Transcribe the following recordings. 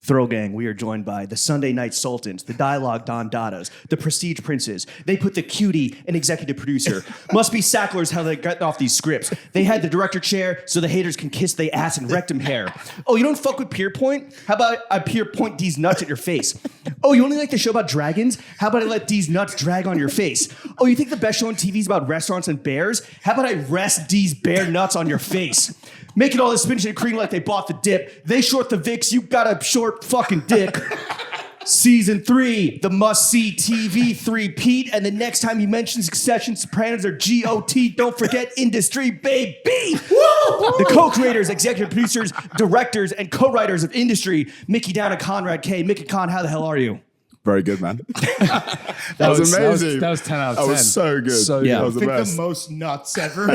Throw Gang, we are joined by the Sunday Night Sultans, the Dialogue Don Dadas, the Prestige Princes. They put the cutie and executive producer. Must be Sacklers how they got off these scripts. They had the director chair so the haters can kiss they ass and rectum hair. Oh, you don't fuck with Peer Point? How about I Peer Point these nuts at your face? Oh, you only like the show about dragons? How about I let these nuts drag on your face? Oh, you think the best show on TV is about restaurants and bears? How about I rest these bear nuts on your face? Making all this spinach and cream like they bought the dip. They short the Vicks, you got a short fucking dick. Season 3, the must-see TV 3-peat. And the next time you mention Succession, Sopranos, or GOT, don't forget Industry, baby. Woo! The co-creators, executive producers, directors, and co-writers of Industry, Mickey Down and Konrad K. Mickey Con, how the hell are you? Very good, man. that was amazing. That was 10 out of 10. That was so good. So yeah. That was I think the most nuts ever.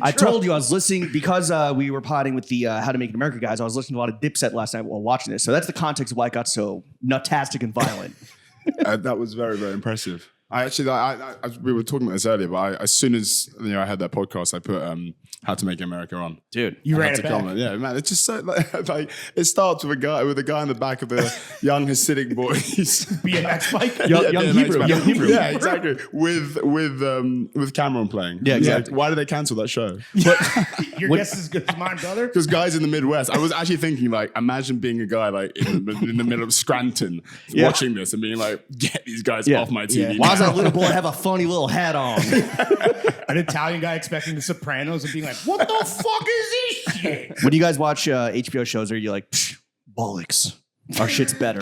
I told you I was listening because we were potting with the How to Make It America guys. I was listening to a lot of Dipset last night while watching this. So that's the context of why it got so nutastic and violent. That was very, very impressive. We were talking about this earlier, but as soon as I had that podcast, I put How to Make America on. Dude, You I ran had it to back. comment. Yeah, man, it's just so like it starts with a guy in the back of the young Hasidic boys. BMX bike. Young BMX Hebrew, bike. young Hebrew. Yeah, exactly. With Cameron playing. Yeah, exactly. Like, why did they cancel that show? Your guess is as good as mine, brother. Because guys in the Midwest, I was actually thinking, like, imagine being a guy like in the middle of Scranton watching this and being like, get these guys off my TV. Yeah. Why does that little boy have a funny little hat on? An Italian guy expecting The Sopranos and being like, what the fuck is this shit? When you guys watch HBO shows, are you like, psh, bollocks, our shit's better?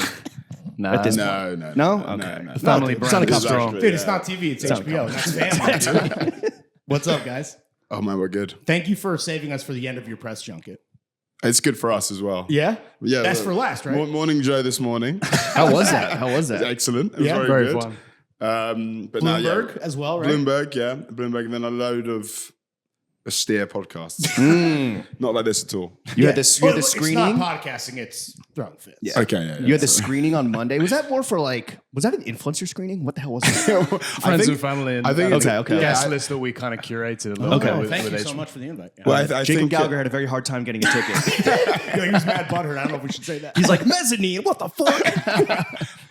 Nah, At this No. Okay. No. family It's not a brand is cop strong. Exactly. Dude, it's not TV, it's HBO. That's family, dude. What's up, guys? Oh man, we're good. Thank you for saving us for the end of your press junket. It's good for us as well. Yeah? Yeah. Best for last, right? Morning Joe this morning. How was that? Excellent. It was Yeah, very Very good. fun. But now, Bloomberg as well, right? Bloomberg, and then a load of austere podcasts. Not like this at all. You had this. You had the It's screening. not podcasting, it's throwing fits. Yeah. Okay, yeah. You had the screening on Monday. Was that more for like? Was that an influencer screening? What the hell was that? Friends and family. And I think it's Okay. guest I- list that we kind of curated a little Okay. bit. Oh, with- thank with you so H- much for the invite. Yeah. Well, I Jacob think Gallagher had a very hard time getting a ticket. He was mad butthurt. I don't know if we should say that. He's like mezzanine. What the fuck?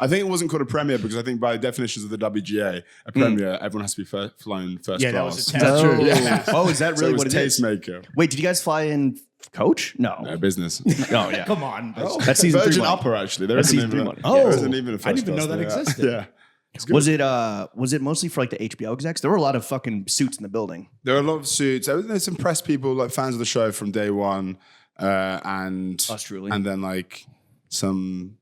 I think it wasn't called a premiere because I think by definitions of the WGA, a premiere, everyone has to be flown first Yeah, that class. was a test. Oh, Yeah. oh, is that So really it was what it is? tastemaker. Wait, did you guys fly in coach? No. Business. Oh yeah. Come on, bro. That's season 3 Virgin money. Upper, actually. There That's isn't season even 3 a- money. there Oh. isn't even a first I didn't even know class that there. existed. Yeah. Was it mostly for like the HBO execs? There were a lot of fucking suits in the building. There are a lot of suits. There's some press people, like fans of the show from day one, and Us truly. and then like some,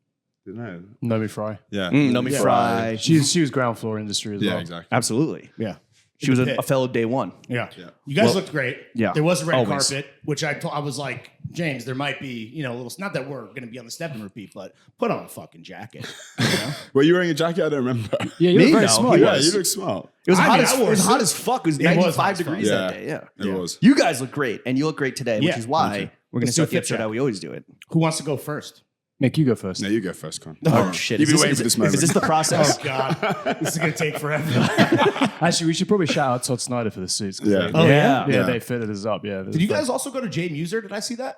I don't know, Nomi Fry. yeah, Nomi Fry. She was ground floor industry as yeah, well. exactly. Absolutely. Yeah. She was pit. a fellow day one. Yeah. Yeah. You guys Well, looked great. yeah, There was a red always. carpet, which I was like, James, there might be, a little, not that we're going to be on the step and repeat, but put on a fucking jacket. You know? Were you wearing a jacket? I don't remember. Yeah, you Me? were very No, smart. he Yeah, was. you look smart. It was I hot mean, as I wore it was a hot suit. as fuck. It was It was 95 hot as degrees fuck. that day. Yeah. It was. You guys look great, and you look great today, which Yeah. is why we're going to Let's do a start the fit episode check. how we always do it. Who wants to go first? Mick, you go first. No, you go first, Con. Oh shit! You've been Is waiting for this moment. Is this the process? Oh, God. This is going to take forever. Actually, we should probably shout out Todd Snyder for the suits. 'cause Yeah. they- Oh, yeah? yeah, Yeah. they fitted us up. Yeah. Did you guys also go to Jay Muser? Did I see that?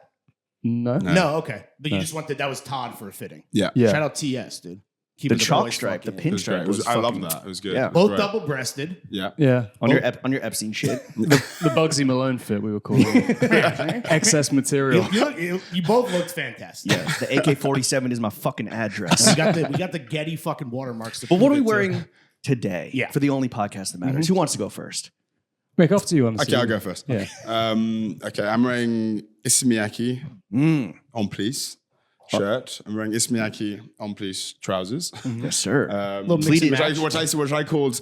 No. No, okay. But you just went that was Todd for a fitting. Yeah. Yeah. Shout out TS, dude. The Keeping chalk boys stripe, the fucking- It was great. pinstripe It was, was. I love fucking- that. It was good. Yeah. It was Both great. double-breasted. Yeah. Yeah. on your Epstein shit. The Bugsy Malone fit, we were calling it. Excess material. You both looked fantastic. Yeah, the AK-47 is my fucking address. We got the Getty fucking watermarks. To But what are we prove it, too. wearing today? Yeah. For the only podcast that matters. Who wants to go first? Mick, off to you on the Okay, I'll go first. Yeah. Okay, I'm wearing Ismiaki on police shirt. I'm wearing Ismiaki on police trousers. Yes, sir. Little mix and Pleated- match. Which I called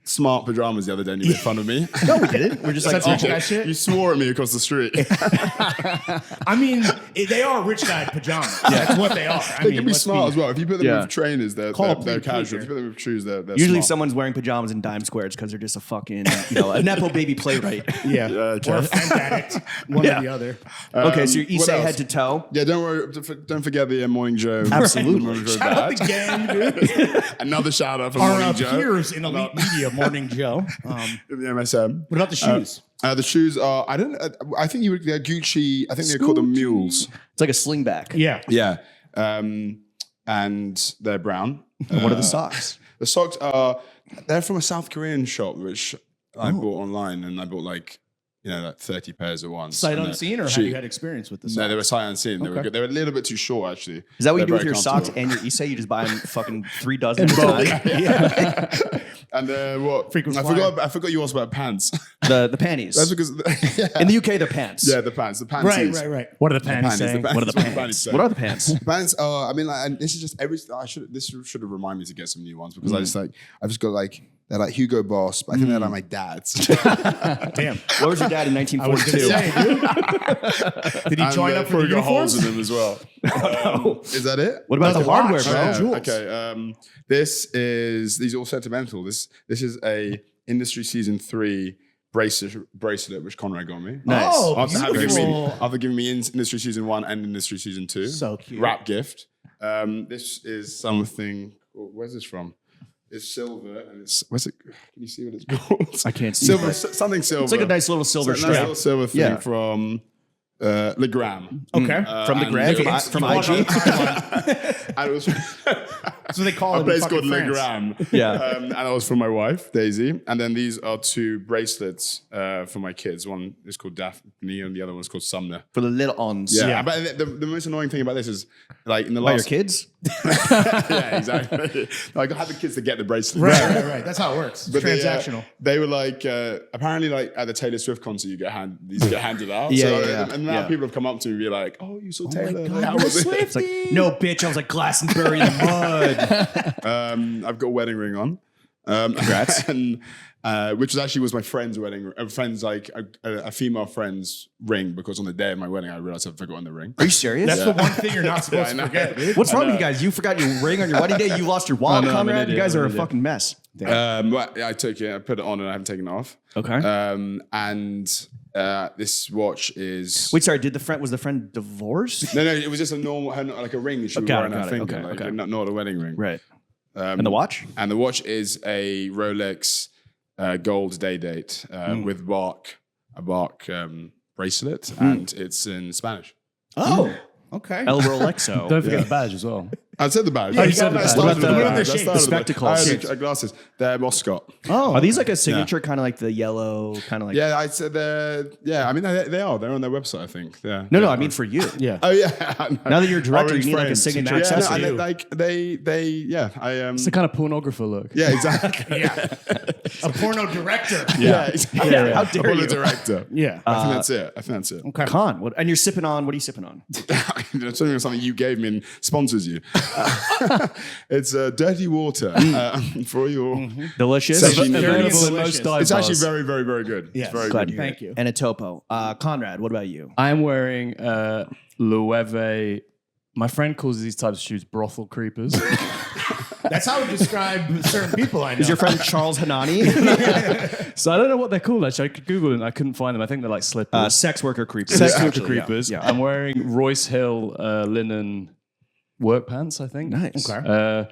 smart pajamas the other day and you made fun of me. No, we didn't. We're just like, That's rich guy shit. You swore at me across the street. I mean, they are rich guy pajamas. That's what they are. I They mean, can be let's smart as well. If you put them Yeah. with trainers, they're Call they're Pete casual. Peter. If you put them with shoes, they're usually smart. someone's wearing pajamas in dime squares because they're just a fucking, a Nepo baby playwright. Yeah. okay. Or a fent addict. One Yeah. or the other. Okay, so you're what Issei else? head to toe. Yeah, don't worry. Don't forget the Morning Joe. Absolutely. Morning Joe Shout out badge. the gang, dude. Another shout out for Our Morning Joe. peers in Elite Media, Morning Joe. In the MSM. What about the shoes? The shoes are. I don't. I think they're Gucci. I think they call them mules. It's like a slingback. Yeah. Yeah. and they're brown. What are the socks? The socks they're from a South Korean shop, which I bought online, and I bought like 30 pairs at once. Sight And unseen, or have you had experience with this? No, they were sight unseen. They were Okay. good. They were a little bit too short, actually. Is that what you They're do with very your socks comfortable. and your Issei? You just buy them fucking 3 dozen at a time? And what? Frequent I flyer. forgot you asked about pants. The panties. That's because In the UK, they're pants. yeah, the pants. The panties. Right. What are the panties Panties, saying? the What are the panties. pants? say. What are the pants? Pants are. I mean, like, and this is just this should have reminded me to get some new ones because I've just got like they're like Hugo Boss, but I think they're like my dad's. Damn. What was your dad in I was 1942? gonna say, dude. Did he join up for the probably got holes uniforms? in them as well. Is that it? What about the hardware, bro? Yeah, Jewels. okay. These are all sentimental. This is a industry season 3 bracelet which Konrad got me. Nice. Oh, After beautiful. giving me industry season 1 and industry season 2. So cute. Wrap gift. This is something. Where's this from? It's silver and it's where's it? Can you see what it's called? I can't see Silver, that. something silver. It's like a nice little silver It's a strap. nice little silver thing Yeah. from Le Gram. Okay. From the and Gram? it's- From You walk on IG? the timeline. And it was That's what they call it a in place fucking called Le France. Gram. Yeah. And that was for my wife, Daisy. And then these are 2 bracelets for my kids. One is called Daphne and the other one's called Sumner. For the little ons. Yeah. But the most annoying thing about this is like in the By your last kids? yeah, exactly. Like I had the kids to get the bracelet. Right. That's how it works. It's But transactional. they were like, apparently, like at the Taylor Swift concert, these get handed out. Yeah. And now people have come up to me and be like, "Oh, you saw Taylor? God, Like, how you're was it?" It's like, no, bitch. I was like Glastonbury in the mud. I've got a wedding ring on. Congrats. And which was my friend's wedding. A female friend's ring because on the day of my wedding, I realized I'd forgotten the ring. Are you serious? That's the one thing you're not supposed I to know. forget, dude. What's wrong with you guys? You forgot your ring on your wedding day. You lost your wallet, I know, I'm an Conrad. You idiot, guys I'm are a an idiot. fucking mess. Well, I took it, I put it on, and I haven't taken it off. Okay. And this watch is. Wait, sorry. Was the friend divorced? No, it was just a normal, like a ring that she was Got wearing it, on her got it. finger, Okay, like, okay. Not a wedding ring. Right. And the watch? And the watch is a Rolex gold day date with a bark bracelet, and it's in Spanish. Oh, okay. El Rolexo. Don't forget the badge as well. I said the badge. Yeah, you I said the badge. started What about the- badge. I the started spectacles? I had glasses. They're Moscow. Oh, Are these like a signature kind of like the yellow kind of like? Yeah, I said they're. Yeah, I mean they are. They're on their website, I think. Yeah. No, I mean for you. yeah. Oh yeah. Now that you're a director, Orange you need like a frames. signature Yeah, no, accessory. and like they yeah. It's the kind of pornographer look. Yeah, exactly. Yeah. A porno director. Yeah, exactly. Yeah, how dare I'm you. a director. Yeah. I think that's it. Okay. Con. What? And you're sipping on? What are you sipping on? Something you gave me and sponsors you. It's dirty water for your. Delicious. Session. Available in Delicious. most dive It's actually bars. very, very, very good. Yes. It's very Glad good. to hear Thank it. you. And a topo. Conrad, what about you? I'm wearing Loewe. My friend calls these types of shoes brothel creepers. That's how I describe certain people I know. Is your friend Charles Hanani? So I don't know what they're called. Actually, I could Google it and I couldn't find them. I think they're like slippers. Sex worker creepers. Sex worker Actually, yeah. creepers. Yeah. I'm wearing Royce Hill linen work pants, I think. Nice. Okay.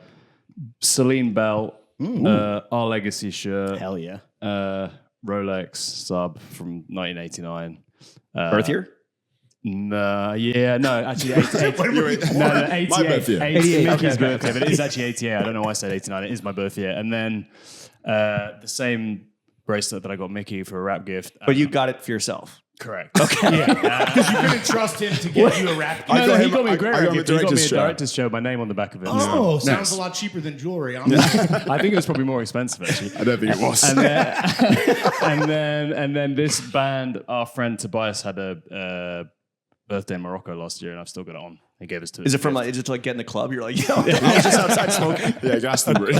Celine belt, Our Legacy shirt, Hell yeah. Rolex sub from 1989. Birth year? No, actually, 88. No, 88. My birth year. 88. Mickey's Okay. birthday, but it is actually 88. I don't know why I said 89. It is my birth year. And then the same bracelet that I got Mickey for a wrap gift. But you got it for yourself. Correct. Okay. Yeah. Because you couldn't trust him to get you a rap. I No, got he him- got me a great I got wrap him a gift. He got me director's a shirt. director's show, my name on the back of it. Oh, sounds Nice. a lot cheaper than jewelry. I think it was probably more expensive actually. I don't think it was. And then this band, our friend Tobias had a birthday in Morocco last year, and I've still got it on. He gave us to. Is it from like, is it to like get in the club? You're like, yo, I was just outside smoking. Yeah, Glastonbury.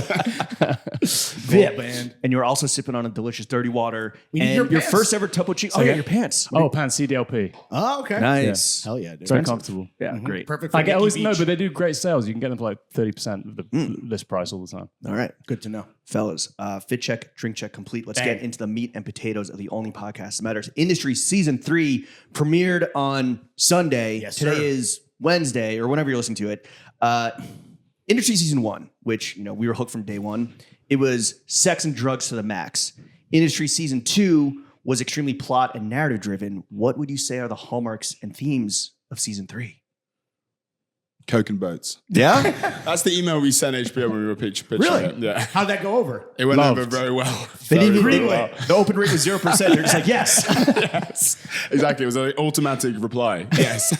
Cool, band. And you're also sipping on a delicious dirty water. We need and your your pants. first ever Topo Chico. Oh, yeah, your pants. Oh, pants CDLP. Oh, okay. Nice. Hell yeah, dude. Very comfortable. Yeah, great. Perfect for I get Nikki always Beach. no, but they do great sales. You can get them for like 30% of the list price all the time. All right. Good to know. Fellas, fit check, drink check complete. Let's Bang. get into the meat and potatoes of the only podcast that matters. Industry Season 3 premiered on Sunday. Yes, Today sir. is Wednesday, or whenever you're listening to it. Industry Season 1, which we were hooked from day one. It was sex and drugs to the max. Industry Season 2 was extremely plot and narrative driven. What would you say are the hallmarks and themes of Season 3? Coke and boats. Yeah? That's the email we sent HBO when we were pitching Really? it. Yeah. How'd that go over? It went Loved. over very well. They didn't Very, even, very well. the open rate was 0%. They're just like, yes. Yes, exactly. It was an automatic reply. Yes.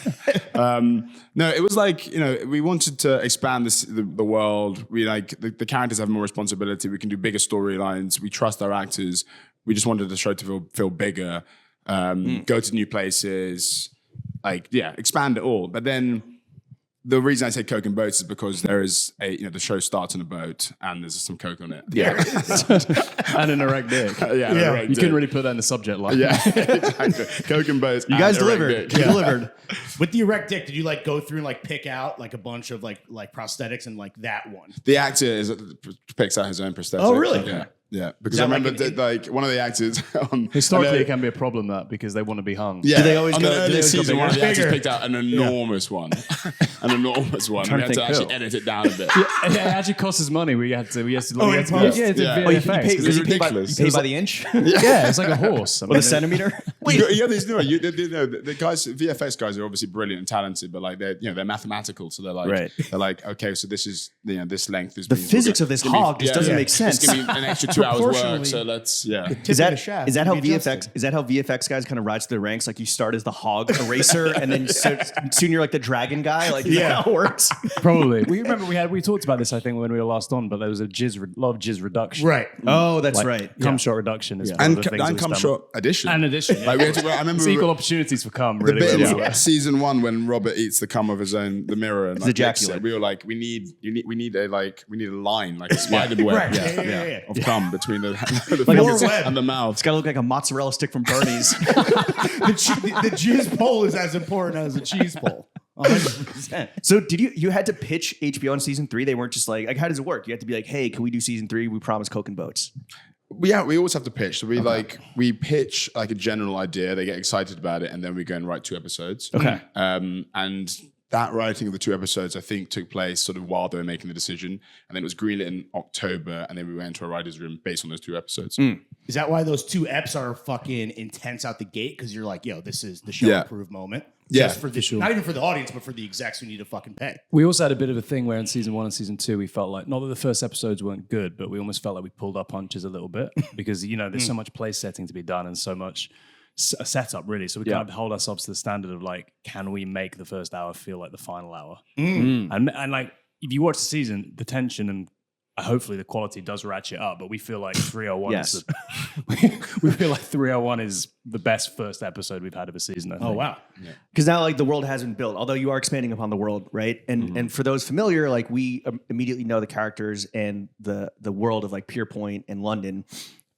No, it was like, we wanted to expand the world. We like the characters have more responsibility. We can do bigger storylines. We trust our actors. We just wanted the show to feel bigger, go to new places, expand it all. But then the reason I say Coke and boats is because there is the show starts on a boat and there's some Coke on it. Yeah. And an erect dick. Yeah. You couldn't really put that in the subject line. Yeah, exactly. Coke and boats. You guys delivered. You delivered. With the erect dick, did you like go through and like pick out like a bunch of like prosthetics and like that one? The actor picks out his own prosthetic. Oh, really? Yeah. Yeah, because that I remember like that, one of the actors on Historically, it can be a problem because they want to be hung. Yeah, Do they always on go- the do they earliest always go season? One of the bigger? actors Bigger. picked out an enormous one, an enormous one. trying We to had to think actually who. edit it down a bit. It actually costs us money. We had to. in Yeah, post? it's Yeah. a Oh, you VFX. Pay, It's does he pay by, ridiculous. you pay by the inch? Yeah, it's like a horse. I Or mean, the centimeter? The guys, VFX guys are obviously brilliant and talented, but like they're mathematical, so they're like Right. they're like, okay, so this is this length is The physics of this hog just doesn't make sense. Just give me an extra 2 hours work, Proportionally. so let's Is that shaft is that how would be adjusted. VFX guys kind of rise to the ranks? Like you start as the hog eraser, and then soon you're like the dragon guy. Like is that how it works? probably. We remember we talked about this. I think when we were last on, but there was a lot of jizz reduction. Right. Oh, that's Like, right. Cum shot reduction is one and of the things that and we come spent- short addition. And addition. Yeah. Like we had to, I remember It's equal opportunities for cum. the Really, bit really in well. season 1 when Robert eats the cum of the mirror and like, ejaculate. licks it, we were like, we need a line, like a spider web Right. Yeah. of cum between the Like a fingers web. and the mouth. It's got to look like a mozzarella stick from Bernie's. The jizz pole is as important as a cheese pole. 100%. So did you had to pitch HBO on season 3? They weren't just like how does it work? You had to be like, hey, can we do season 3? We promise Coke and boats. We always have to pitch. So we pitch like a general idea. They get excited about it, and then we go and write 2 episodes. Okay. And that writing of the 2 episodes, I think, took place sort of while they were making the decision, and then it was greenlit in October, and then we went to a writer's room based on those 2 episodes. Is that why those 2 eps are fucking intense out the gate? Because you're like, yo, this is the show Yeah. approved moment. Yeah, Just for the not even for the audience, but for the execs who need to fucking pay. We also had a bit of a thing where in season 1 and season 2, we felt like, not that the first episodes weren't good, but we almost felt like we pulled our punches a little bit because, there's so much place setting to be done and so much setup, really. So we kind of hold ourselves to the standard of like, can we make the first hour feel like the final hour? And like, if you watch the season, the tension and hopefully the quality does ratchet up, but we feel like 301 Yes. we feel like 301 is the best first episode we've had of a season. I think. Oh, wow. Because now like the world has been built, although you are expanding upon the world, right? And for those familiar, like we immediately know the characters and the world of like Pierpoint and London.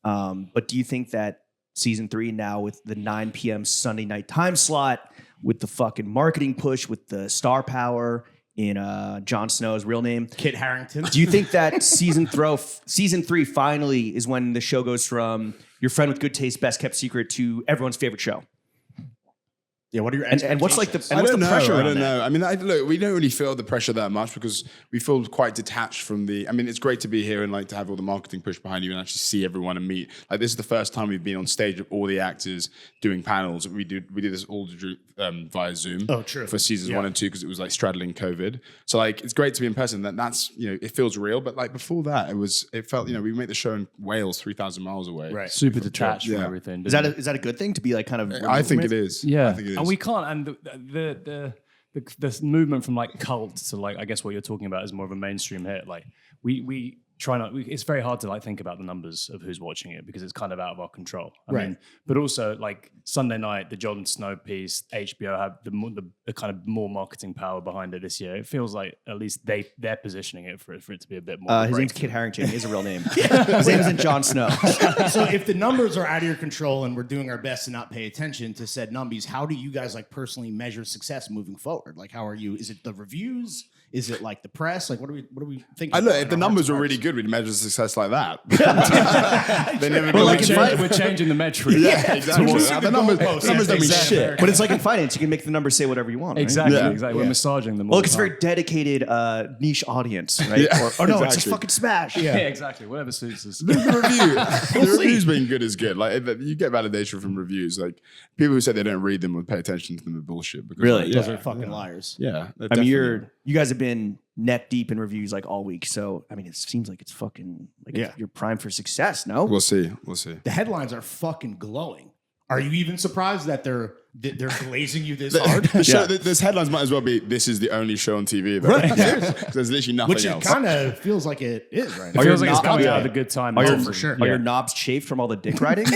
But do you think that season 3 now with the 9 p.m. Sunday night time slot, with the fucking marketing push, with the star power in Jon Snow's real name, Kit Harington. do you think that season 3 finally is when the show goes from your friend with good taste, best kept secret to everyone's favorite show? Yeah, what are your And what's like the expectations? and what's the pressure? I on don't that? know. I mean, look, we don't really feel the pressure that much because we feel quite detached from the. I mean, it's great to be here and like to have all the marketing push behind you and actually see everyone and meet. Like this is the first time we've been on stage with all the actors doing panels. We did this all via Zoom. Oh, true. For seasons 1 and 2 because it was like straddling COVID. So like it's great to be in person. That's it feels real. But like before that, it felt we made the show in Wales, 3,000 miles away. Right. Super detached from Yeah. everything. Is that a good thing to be like kind of? I think it is. Yeah, I think it is. and we can't. And the movement from like cult to like I guess what you're talking about is more of a mainstream hit. Like we try not. It's very hard to like think about the numbers of who's watching it because it's kind of out of our control. I mean, but also like Sunday night, the Jon Snow piece, HBO have the kind of more marketing power behind it this year. It feels like at least they're positioning it for it to be a bit more. His name's Kit Harington. His real name. His name isn't Jon Snow. So if the numbers are out of your control and we're doing our best to not pay attention to said numbies, how do you guys like personally measure success moving forward? Like, how are you? Is it the reviews? Is it like the press? Like, what are we thinking? Look, about if in the our numbers hearts were and really hearts? good, we'd measure success like that. They never Well, go like like in we're changing the metric. Yeah, exactly. The numbers don't mean exactly. shit. But it's like in finance, you can make the numbers say whatever you want. Right? Exactly, Yeah. exactly. We're massaging them. Well, all look, it's a the very dedicated niche audience, right? Yeah, or no, it's just exactly. fucking smash. time. Yeah, exactly. Whatever suits us. The reviews being good is good. Like you get validation from reviews. Like people who say they don't read them or pay attention to them are bullshit. Because, Really? like, Those are fucking liars. yeah. I mean, you guys have been neck deep in reviews like all week. So, I mean, it seems like it's fucking like you're primed for success, no? We'll see. We'll see. The headlines are fucking glowing. Are you even surprised that they're glazing you this hard? This headlines might as well be, "This is the only show on TV." Though. Right. There's literally nothing Which else. it kind of feels like it is right now. It feels like it's not- coming yeah. out of a good time. for sure. Are your knobs chafed from all the dick riding?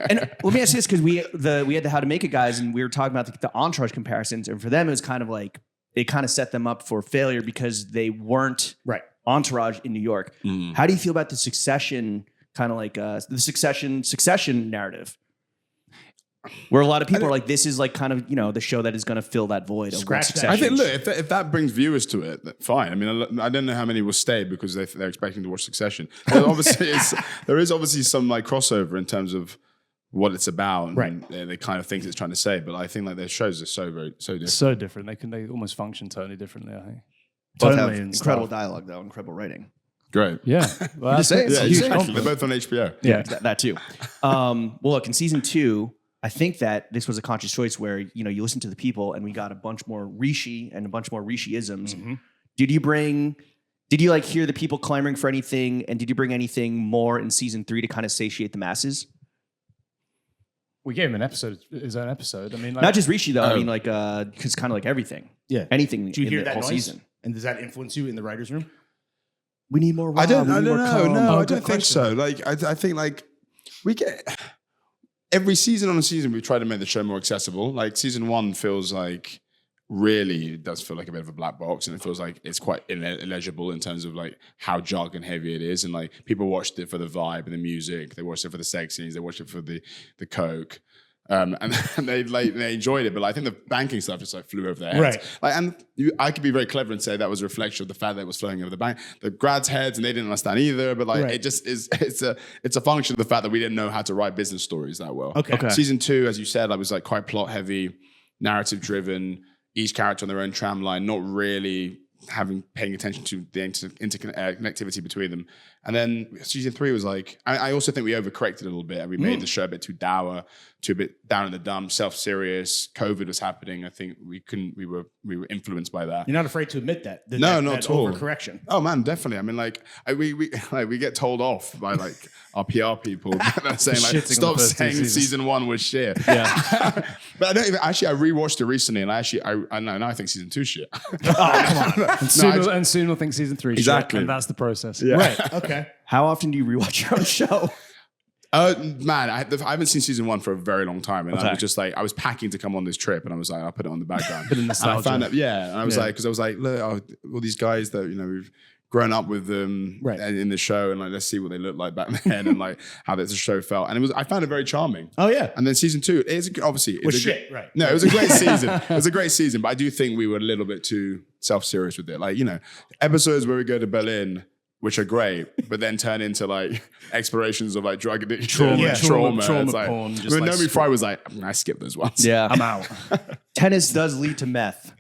And let me ask you this, because we had the How to Make It guys, and we were talking about the Entourage comparisons, and for them it was kind of like it kind of set them up for failure because they weren't Right. Entourage in New York. How do you feel about the Succession kind of like the Succession narrative? Where a lot of people are like, this is like kind of, the show that is going to fill that void of Scratch that. Succession. I think, look, if that brings viewers to it, fine. I mean, I don't know how many will stay because they're expecting to watch Succession. But obviously, there is obviously some like crossover in terms of what it's about and Right. the kind of things it's trying to say. But I think like their shows are so different. So different. They almost function totally differently, I think. Both have Tonally and incredible stuff. dialogue, though, incredible writing. Great. Yeah. Well, Just saying, that's yeah, a huge exactly. compliment. They're both on HBO. Yeah. That too. Well, look, in season 2, I think that this was a conscious choice where, you listen to the people and we got a bunch more Rishi and a bunch more Rishi-isms. Did you like hear the people clamoring for anything, and did you bring anything more in season 3 to kind of satiate the masses? We gave him his own episode. I mean, like, Not just Rishi though. I mean, like, because kind of like everything. Yeah. Anything Do you in hear the that whole noise? season. And does that influence you in the writer's room? We need more. I don't we need know. more calm. No, I good don't think so. Like, I think like we get every season on a season we try to make the show more accessible. Like season 1 feels like really it does feel like a bit of a black box, and it feels like it's quite illegible in terms of like how jargon heavy it is, and like people watched it for the vibe and the music, they watched it for the sex scenes, they watched it for the coke. And they enjoyed it, but like, I think the banking stuff just like flew over their heads. Right. Like, and I could be very clever and say that was a reflection of the fact that it was flowing over the grads' heads, and they didn't understand either. But like, Right. it just is. It's a function of the fact that we didn't know how to write business stories that well. Okay. Season 2, as you said, I was like quite plot heavy, narrative driven. Each character on their own tram line, not really paying attention to the interconnectivity between them. And then season 3 was like, I also think we overcorrected a little bit, and we made the show a bit too dour, too a bit down in the dumps, self-serious. COVID was happening. I think we were influenced by that. You're not afraid to admit that? No, that not at all. Overcorrection. Oh man, definitely. I mean, like we get told off by like our PR people that are saying like, Shitting on the stop first two saying seasons. season 1 was shit. Yeah. But I don't even actually. I rewatched it recently, and I know now I think season 2 shit. And soon we'll think season 3. Exactly. And that's the process. Yeah. Right. Okay. How often do you rewatch your own show? Man, I haven't seen season 1 for a very long time, and I Okay. was just like, I was packing to come on this trip, and I was like, I'll put it on the background. Bit of And I nostalgia. found out, and I was like, because I was like, look, all these guys that we've grown up with them Right. in the show, and like, let's see what they looked like back then, and like how the show felt, and I found it very charming. Oh yeah. And then season 2 is obviously Was it's a shit, right. No, it was a great season. It was a great season, but I do think we were a little bit too self-serious with it. Like, episodes where we go to Berlin, which are great, but then turn into like explorations of like drug addiction, Trauma trauma. It's like, porn, just when like Naomi Fry was like, I skipped those ones. Yeah, I'm out. tennis does lead to meth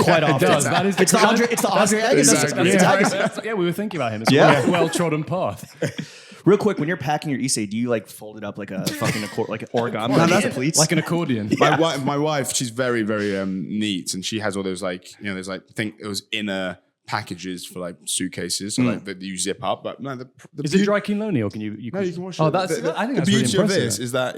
quite often. It does. That is It's the Andre Agassi. Exactly. It's Agassi. Yeah, we were thinking about him. It's Yeah. a well-trodden path. Real quick, when you're packing your Issei, do you like fold it up like a fucking like an origami? that's- the pleats? Like an accordion. My wife, she's very, very neat, and she has all those like, there's like, I think it was inner packages for like suitcases, so like that you zip up. But no, the Is it dry clean lonely, or can you? No, you can wash Oh, it. that's. I think the that's beauty really of impressive. this is that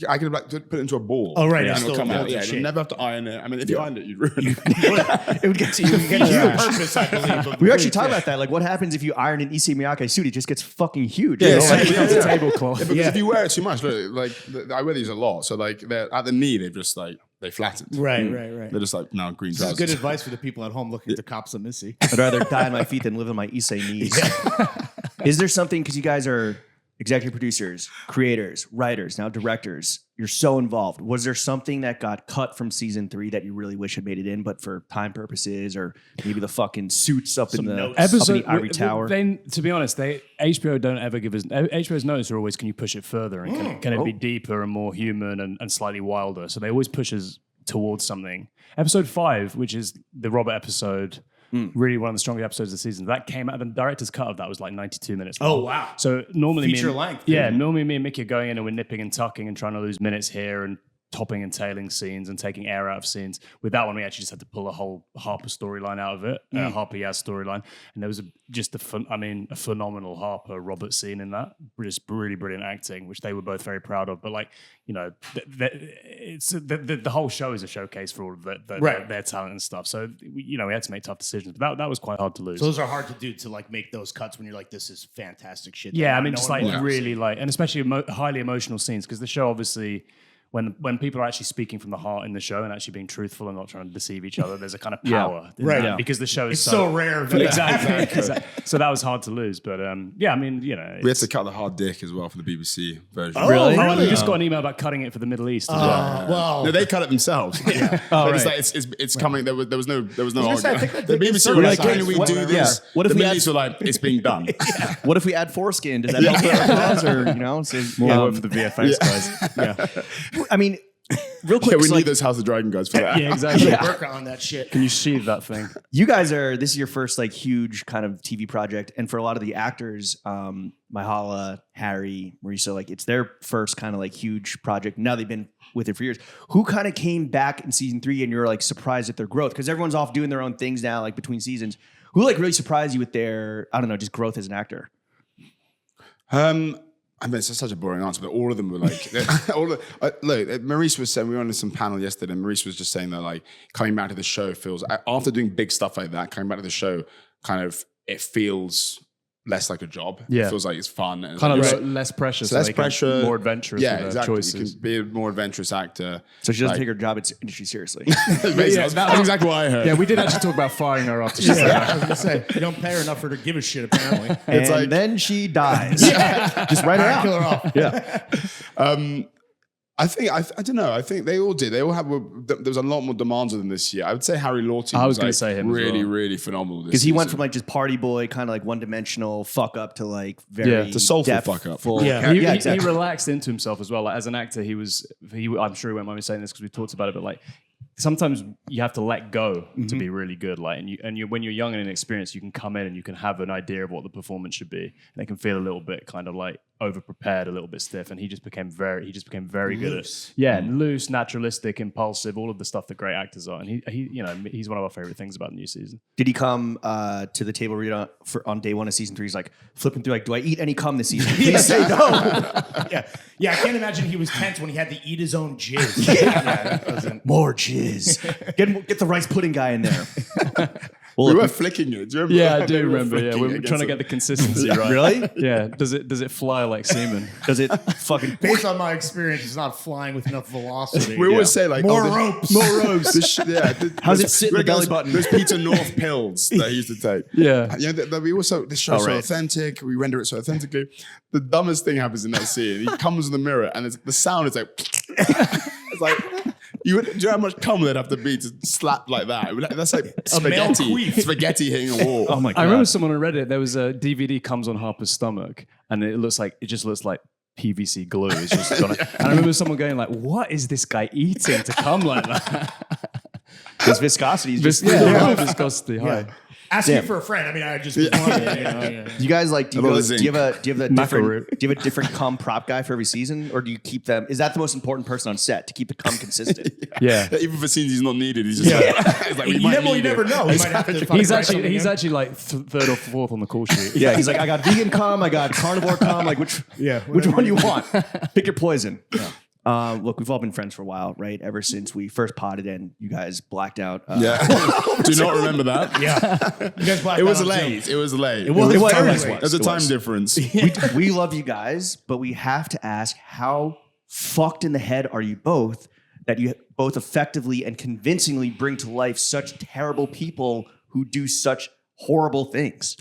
I can like put it into a ball. Oh, right, and it's it'll still come out. melted Yeah, shit. you never have to iron it. I mean, if you ironed it, you'd ruin it. it would get to you. Purpose, I believe. of We were actually the talking yeah. about that. Like, what happens if you iron an Issei Miyake suit? It just gets fucking huge. Yeah, you know? yeah, Like, yeah. It's a tablecloth. Because Yeah. if you wear it too much, look, like I wear these a lot. So like they're at the knee, they've just like they flattened. Right. They're just like now green This trousers. is good advice for the people at home looking to cop some Missy. I'd rather die on my feet than live on my Issei knees. Is there something, because you guys are executive producers, creators, writers, now directors, you're so involved. Was there something that got cut from season 3 that you really wish had made it in, but for time purposes, or maybe the fucking suits up in the notes. Episode, ivory tower? To be honest, HBO don't ever give us. HBO's notes are always, can you push it further, and can it be deeper and more human and slightly wilder? So they always push us towards something. Episode 5, which is the Robert episode, really one of the strongest episodes of the season. That came out. The director's cut of that was like 92 minutes long. Oh, wow. So normally Feature length. Yeah, normally me and Mickey are going in and we're nipping and tucking and trying to lose minutes here and topping and tailing scenes and taking air out of scenes. With that one, we actually just had to pull a whole Harper storyline out of it, Harper Yaz storyline, and there was a phenomenal Harper Robert scene in that. Just really brilliant acting, which they were both very proud of. But like, you know, the whole show is a showcase for all of their talent and stuff. So we had to make tough decisions. But that was quite hard to lose. So those are hard to do, to like make those cuts when you're like, this is fantastic shit. Yeah, I mean, just like really like, and especially highly emotional scenes, because the show obviously, when people are actually speaking from the heart in the show and actually being truthful and not trying to deceive each other, there's a kind of power, because the show is so rare. Exactly. So that was hard to lose, but I mean, you know, We had to cut the hard dick as well for the BBC version. Oh, really? We just got an email about cutting it for the Middle East as well. Well, No, they cut it themselves. It's like it's coming. There was no argument. The BBC were like, "Can we do this?" What if the we Middle East were like, "It's being done." What if we add foreskin? Does that help our cause, or More work for the VFX guys. Yeah. I mean, real quick, Yeah, we so, need like, those House of Dragon guys for that. Yeah, exactly. work on that shit. Can you sheathe that thing? you guys this is your first like huge kind of TV project, and for a lot of the actors, Myha'la, Harry, Marisa, like it's their first kind of like huge project. Now they've been with it for years. Who kind of came back in season 3 and you're like surprised at their growth? Because everyone's off doing their own things now, like between seasons. Who like really surprised you with their, I don't know, just growth as an actor? I mean, it's such a boring answer, but all of them were like, look, Maurice was saying, we were on some panel yesterday, and Maurice was just saying that like coming back to the show feels, after doing big stuff like that, coming back to the show kind of, it feels less like a job. Yeah. It feels like it's fun. And Kind like, of less pressure. less they can pressure. be more adventurous with their exactly. choices. You can be a more adventurous actor. So she doesn't Like- take her job industry seriously. That's exactly what I heard. Yeah, we did actually talk about firing her after she said that. I was gonna say, you don't pay her enough for her to give a shit. Apparently, And like- then she dies. Just write her out. kill her off. Yeah. I think I don't know. I think they all did. They all have. There was a lot more demands on them this year. I would say Harry Lawton. I was going gonna to say him as really, well. really phenomenal. Because he went from like just party boy, kind of like one dimensional fuck up to like very to soulful depth, fuck up. full- Yeah. He exactly. relaxed into himself as well. Like as an actor, I'm sure he won't mind me saying this because we talked about it, but like sometimes you have to let go to be really good. Like, and you when you're young and inexperienced, you can come in and you can have an idea of what the performance should be, and it can feel a little bit kind of like over prepared, a little bit stiff. And he just became very good at loose, naturalistic, impulsive, all of the stuff that great actors are. And he's one of our favorite things about the new season. Did he come to the table read on day 1 of season 3? He's like flipping through, like, do I eat any cum this season? Please say no. Yeah. I can't imagine he was tense when he had to eat his own jizz. More jizz. Get the rice pudding guy in there. We were flicking it. Do you remember? Yeah, I We do were remember. Yeah, flicking we're it trying to against get the consistency right. Really? Yeah. Does it fly like semen? Does it fucking... Based on my experience, it's not flying with enough velocity. We always say like More the- ropes. more ropes. How's it sit in the belly button? Those Peter North pills that he used to take. Yeah. You know, we also this show's so authentic. We render it so authentically. The dumbest thing happens in that scene. He comes in the mirror and the sound is like, it's like. Do you know how much cum they'd have to be to slap like that? That's like male spaghetti. queef. Spaghetti hitting a wall. Oh my God. I remember someone on Reddit, there was a DVD comes on Harper's stomach, and it just looks like PVC glue. It's just gonna, and I remember someone going like, "What is this guy eating to come like that?" His viscosity is just... Viscosity high. Asking for a friend. I mean, I just wanted. Do you guys like? Do you, I love go, the do you have a Macaroon. do you have a different cum prop guy for every season, or do you keep them? Is that the most important person on set to keep the cum consistent? Yeah. Even for scenes he's not needed, he's just like, it's like we might need never it. know. He might have to fucking He's write something actually in. like third or fourth on the call sheet. Yeah, he's like, I got vegan cum, I got carnivore cum. Like, which one do you want? Pick your poison. Look, we've all been friends for a while, right? Ever since we first potted and you guys blacked out. Yeah. Do not remember that. Yeah. You guys blacked It was out on late. It was late. It was was very late. late. There's a It time was. difference. we love you guys, but we have to ask, how fucked in the head are you both that you both effectively and convincingly bring to life such terrible people who do such horrible things?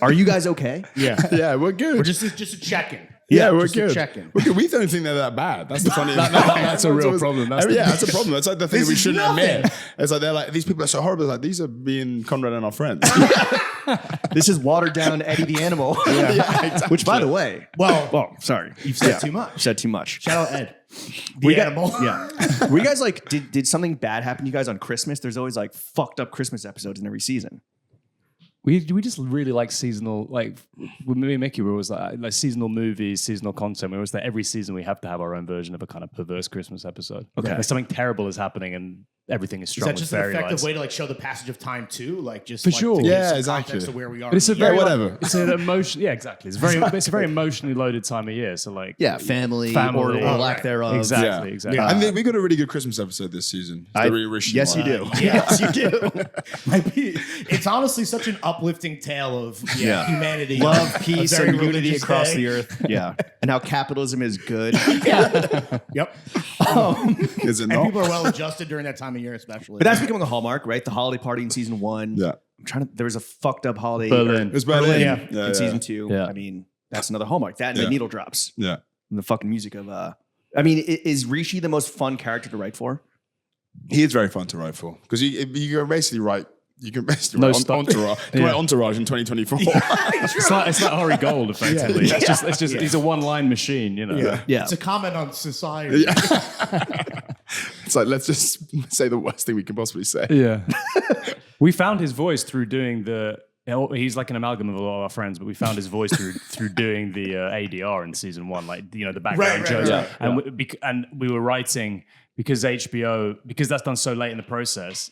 Are you guys okay? Yeah, we're good. We're just a check-in. Yeah, we're just a good. check-in. We're good. We don't think they're that bad. That's the funny. That's a real problem. That's That's a problem. That's like the thing This that we is shouldn't nothing. admit. It's like they're like, these people are so horrible. It's like, these are being Konrad and our friends. This is watered down Eddie the Animal. Which, by the way, Well, sorry, you've said too much. said too much. Shout out Ed. The animal. Yeah. Were you guys like, did something bad happen to you guys on Christmas? There's always like fucked up Christmas episodes in every season. We just really like seasonal, like with me and Mickey, we're always like seasonal movies, seasonal content. We're always like every season we have to have our own version of a kind of perverse Christmas episode. Okay. There's something terrible is happening and everything is Is strung that with just an fairy effective lights. way to like show the passage of time too? Like just For like, sure. to give Yeah, some exactly. context of where we are. But it's a Yeah, very whatever. It's an emotion. Yeah, exactly. It's a very emotionally loaded time of year. So like Yeah, family, Family. or lack thereof. exactly, exactly. I think we got a really good Christmas episode this season. It's the Rishi Yes, one. you do. Yes, you do. It's honestly such an uplifting tale of humanity, Love, A peace, very and unity religious across day. the earth. Yeah, and how capitalism is good. Yep. Is it And not? people are well adjusted during that time of year, especially. But that's becoming a hallmark, right? The holiday party in season 1. Yeah. I'm trying to. There was a fucked up holiday Berlin. It was Berlin. Yeah. in season 2. Yeah. I mean, that's another hallmark. That and Yeah. the needle drops Yeah. and the fucking music of. I mean, is Rishi the most fun character to write for? He is very fun to write for because you can basically write. You can basically No write stop. Entourage. You can write Entourage in 2024. It's like Horry Gold, effectively. Yeah. It's just he's a one-line machine, you know. Yeah. It's a comment on society. It's like let's just say the worst thing we can possibly say. Yeah. We found his voice through doing he's like an amalgam of a lot of our friends, but we found his voice through doing the ADR in season 1, like the background Right, jokes. right. And we were writing because HBO, because that's done so late in the process.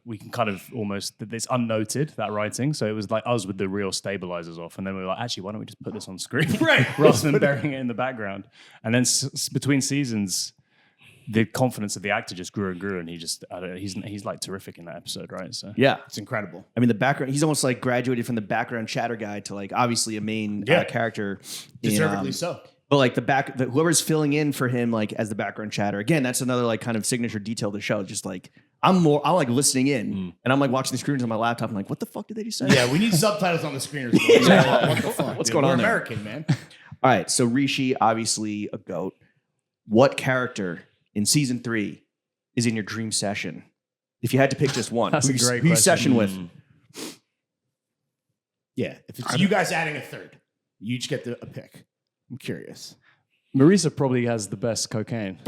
We can kind of almost it's unnoted, that writing. So it was like us with the real stabilizers off, and then we were like, actually, why don't we just put this on screen, Right. rather than burying it in the background? And then between seasons, the confidence of the actor just grew and grew, and he's like terrific in that episode, right? So Yeah. It's incredible. I mean, the background. He's almost like graduated from the background chatter guy to like obviously a main character. Deservedly so. But like whoever's filling in for him, like as the background chatter, again, that's another like kind of signature detail of the show. Just like I'm like listening in, and I'm like watching the screens on my laptop. I'm like, what the fuck did they just say? Yeah, we need subtitles on the screeners. What the fuck? What's dude? going on We're there? American, man. All right, so Rishi, obviously a goat. What character in season 3 is in your dream session? If you had to pick just one, That's a who great you question. session with? Yeah, if it's you guys adding a third, you each get a pick. I'm curious. Marisa probably has the best cocaine.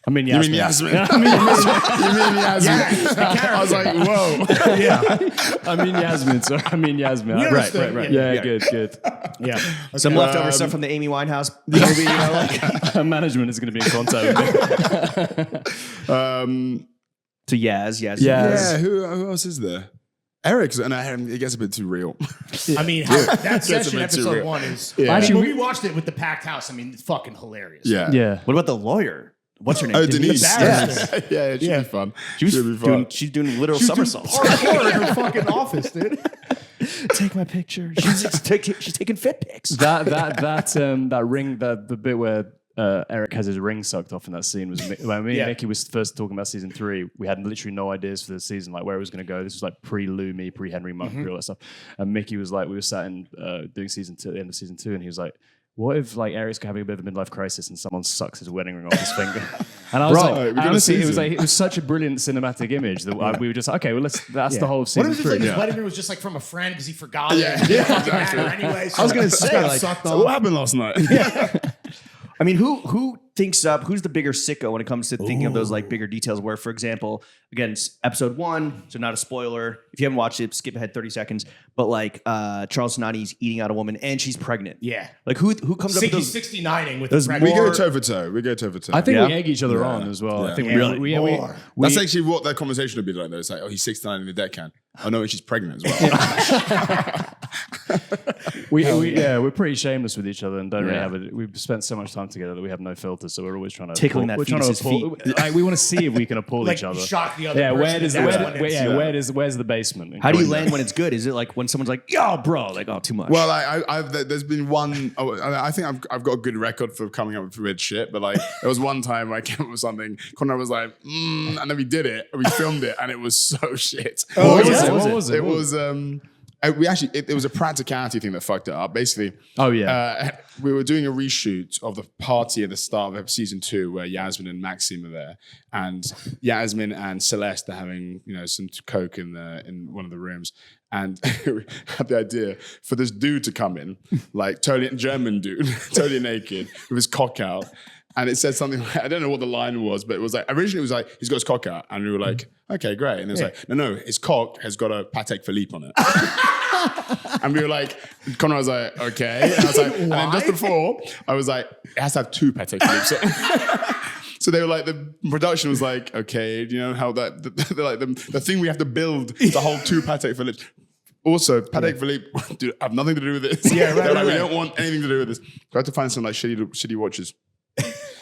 I mean, You mean Yasmin. Yasmin? You mean Yasmin? I was like, whoa. Yeah, I mean Yasmin. Sorry, I mean Yasmin. We Right. understood, Yeah, yeah. good. yeah. Some leftover stuff from the Amy Winehouse movie, you know, like Management is going to be in contact with me. to Yaz. Yaz. Yeah, who else is there? Eric's, and it gets a bit too real. I mean, that That's a session, bit too episode real. 1 is. Yeah. I mean, Actually, when we watched it with the packed house, I mean, it's fucking hilarious. Yeah. Yeah. What about the lawyer? What's her name? Oh, Denise. barrister. Yeah, it should be fun. She's doing literal somersaults. Parkour in her fucking office, dude. Take my picture. She's taking fit pics. That ring, the bit where Eric has his ring sucked off in that scene was when me and Mickey was first talking about season 3. We had literally no ideas for the season, like where it was going to go. This was like pre-Lumi, pre-Henry Monk, all that stuff. And Mickey was like, we were sat in doing season 2, the end of season 2, and he was like, what if like Eric's having a bit of a midlife crisis and someone sucks his wedding ring off his finger? And I was Right, like, we're gonna honestly, see it was such a brilliant cinematic image that we were just like, okay, well that's the whole of What season if it's just 3. like his wedding ring was just like from a friend because he forgot it? Yeah, It yeah, doesn't exactly. matter anyway. I was gonna say, like, sucked So what off. happened last night? I mean, who thinks up? Who's the bigger sicko when it comes to thinking of those like bigger details? Where, for example, again, episode 1, so not a spoiler. If you haven't watched it, skip ahead 30 seconds. But like Charles Sonati's eating out a woman and she's pregnant. Yeah. Like who comes up with He's those? 69ing with those the We pregnant. go toe for toe. We go toe for toe. I think Yeah. we egg each other Yeah. on as well. Yeah. I think Really? we That's actually what that conversation would be like, though. It's like, oh, he's 69 in the deck can. Oh, no, and she's pregnant as well. we're pretty shameless with each other and don't really Yeah. have it. We've spent so much time together that we have no filters, so we're always trying to Tickling that we're trying to fetus's appall, like, we want to see if we can appall Like, each other. shock the other Yeah, person. where's the basement? How do you land when it's good? Is it like when someone's like, "Yo, bro," like, "Oh, too much"? Well, there's been one. I think I've got a good record for coming up with weird shit. But like, there was one time I came up with something. Konrad was like, and then we did it. And we filmed it, and it was so shit. What was it? It was. It was a practicality thing that fucked it up. Basically, Oh yeah. we were doing a reshoot of the party at the start of season 2 where Yasmin and Maxime are there, and Yasmin and Celeste are having some coke in one of the rooms, and we had the idea for this dude to come in, like totally German dude, totally naked with his cock out. And it said something like, I don't know what the line was, but it was like, originally it was like, he's got his cock out. And we were like, okay, great. And it was like, no, his cock has got a Patek Philippe on it. And we were like, Konrad was like, okay. And I was like, and then just before, I was like, it has to have 2 Patek Philippe's. So they were like, the production was like, okay, do you know how that, the thing we have to build the whole 2 Patek Philippe's. Also, Patek Philippe have nothing to do with this. Yeah, right. They're like, right. we don't want anything to do with this. So I had to find some like shitty watches.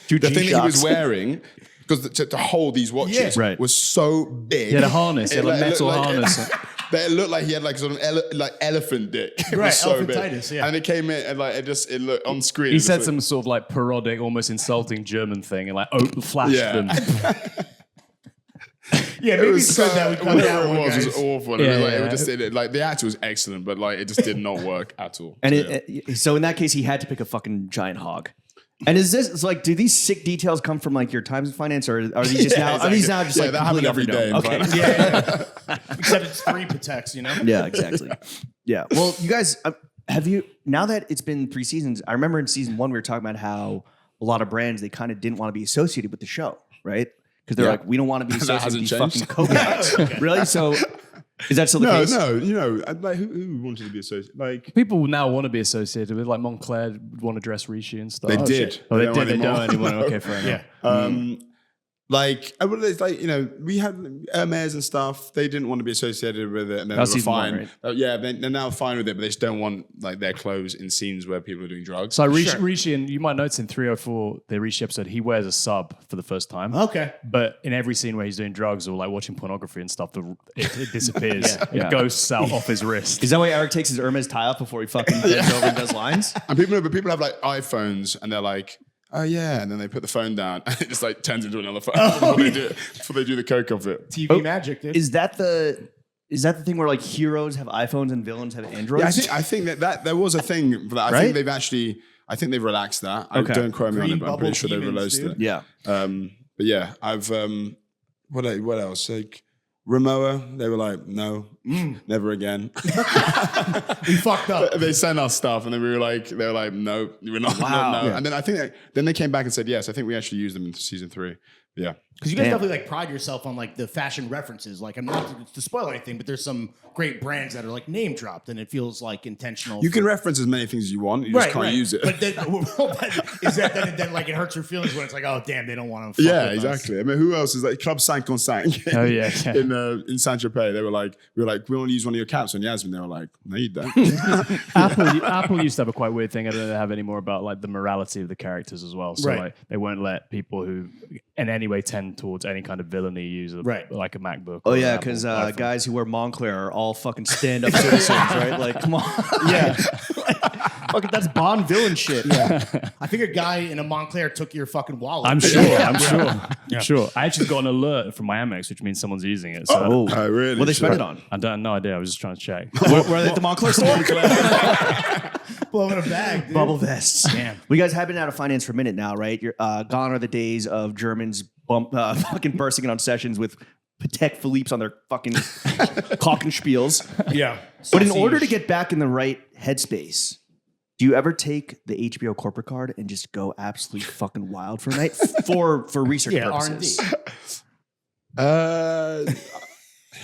Two The thing that he was G-Shocks. wearing, because to hold these watches Right. was so big. He had a harness, he had a It metal looked like- harness. That it looked like he had like sort of elephant dick. It Right, was so big. elephantitis, yeah. And it came in and like it looked on screen. He it said was some sort of like parodic, almost insulting German thing and like flashed Yeah. them. Yeah, It maybe was it's so, good that we cut whatever that it one, was guys. awful. Yeah, it was like, yeah. it was just like the actor was excellent, but like it just did not work at all. And So, so in that case, he had to pick a fucking giant hog. And is this it's like? Do these sick details come from like your times in finance, or are these just now? Are these now just Yeah, like that happened completely every off the day dome? in Okay. Yeah. Except it's 3 Pateks, you know? Yeah, exactly. Yeah. Well, you guys, have you now that it's been 3 seasons? I remember in season 1 we were talking about how a lot of brands they kind of didn't want to be associated with the show, right? Because they're Yeah. like, we don't want to be That associated with these hasn't fucking coconuts. Really? So is that still the case? No, you know, like who wanted to be associated? Like People now want to be associated with, like Montclair would want to dress Rishi and stuff. they Oh, did. shit. Oh, they did. They anymore. don't anymore. Okay, fair enough. Yeah. Like, I would like, you know, we had Hermes and stuff. They didn't want to be associated with it, and then That's they were season one, fine. right? Yeah, they're now fine with it, but they just don't want like their clothes in scenes where people are doing drugs. So Rishi, Sure. Rishi, and you might notice in 304, the Rishi episode, he wears a sub for the first time. Okay. But in every scene where he's doing drugs or like watching pornography and stuff, it disappears. Yeah. It goes out off his wrist. Is that why Eric takes his Hermes tie off before he fucking bends over and does lines? And people have like iPhones, and they're like, oh yeah, and then they put the phone down, and it just like turns into another phone before they do the coke of it. TV magic, dude. Is that the thing where like heroes have iPhones and villains have Androids? Yeah, I think that there was a thing for that. I Right? think they've relaxed that. Okay. I don't quote me on Green it, but I'm bubble pretty sure they've demons, released dude. it. Yeah. But yeah, I've what else? Like Ramoa, they were like, no, never again. We fucked up. They sent us stuff, and then they were like, no, we're not. Wow. No. Yeah. And then I think then they came back and said yes. I think we actually used them in season 3. Yeah. Because you guys Damn. definitely like pride yourself on like the fashion references. Like I'm not to spoil anything, but there's some great brands that are like name dropped, and it feels like intentional. You can reference as many things as you want. You just can't use it. But then, is that then like it hurts your feelings when it's like, oh damn, they don't want to. Yeah, exactly. I mean, who else is like Club Sank on Sank? Oh, yeah, yeah. in Saint Tropez, we were like, we want to use one of your caps on Yasmin. They were like, no, you don't. Apple used to have a quite weird thing. I don't know if they have anymore about like the morality of the characters as well. So Right. like they won't let people who in any way tend towards any kind of villainy use Right. like a MacBook. Oh or yeah, an because Apple iPhone. guys who wear Montclair are all fucking stand-up citizens, right? Like, come on. Yeah. Fucking, that's Bond villain shit. I think a guy in a Montclair took your fucking wallet. I'm sure. I'm sure. I actually got an alert from my Amex, which means someone's using it. So Oh, Oh, really? What they spend Sure. it on? I don't no idea. I was just trying to check. Were they at the Montclair store? blowing a bag, dude. Bubble vests. Damn. Well, you guys have been out of finance for a minute now, right? You're gone are the days of Germans fucking bursting in on sessions with Patek Philippe's on their fucking Glockenspiels. Yeah. But in order to get back in the right headspace, do you ever take the HBO corporate card and just go absolutely fucking wild for a night for research purposes? R&D.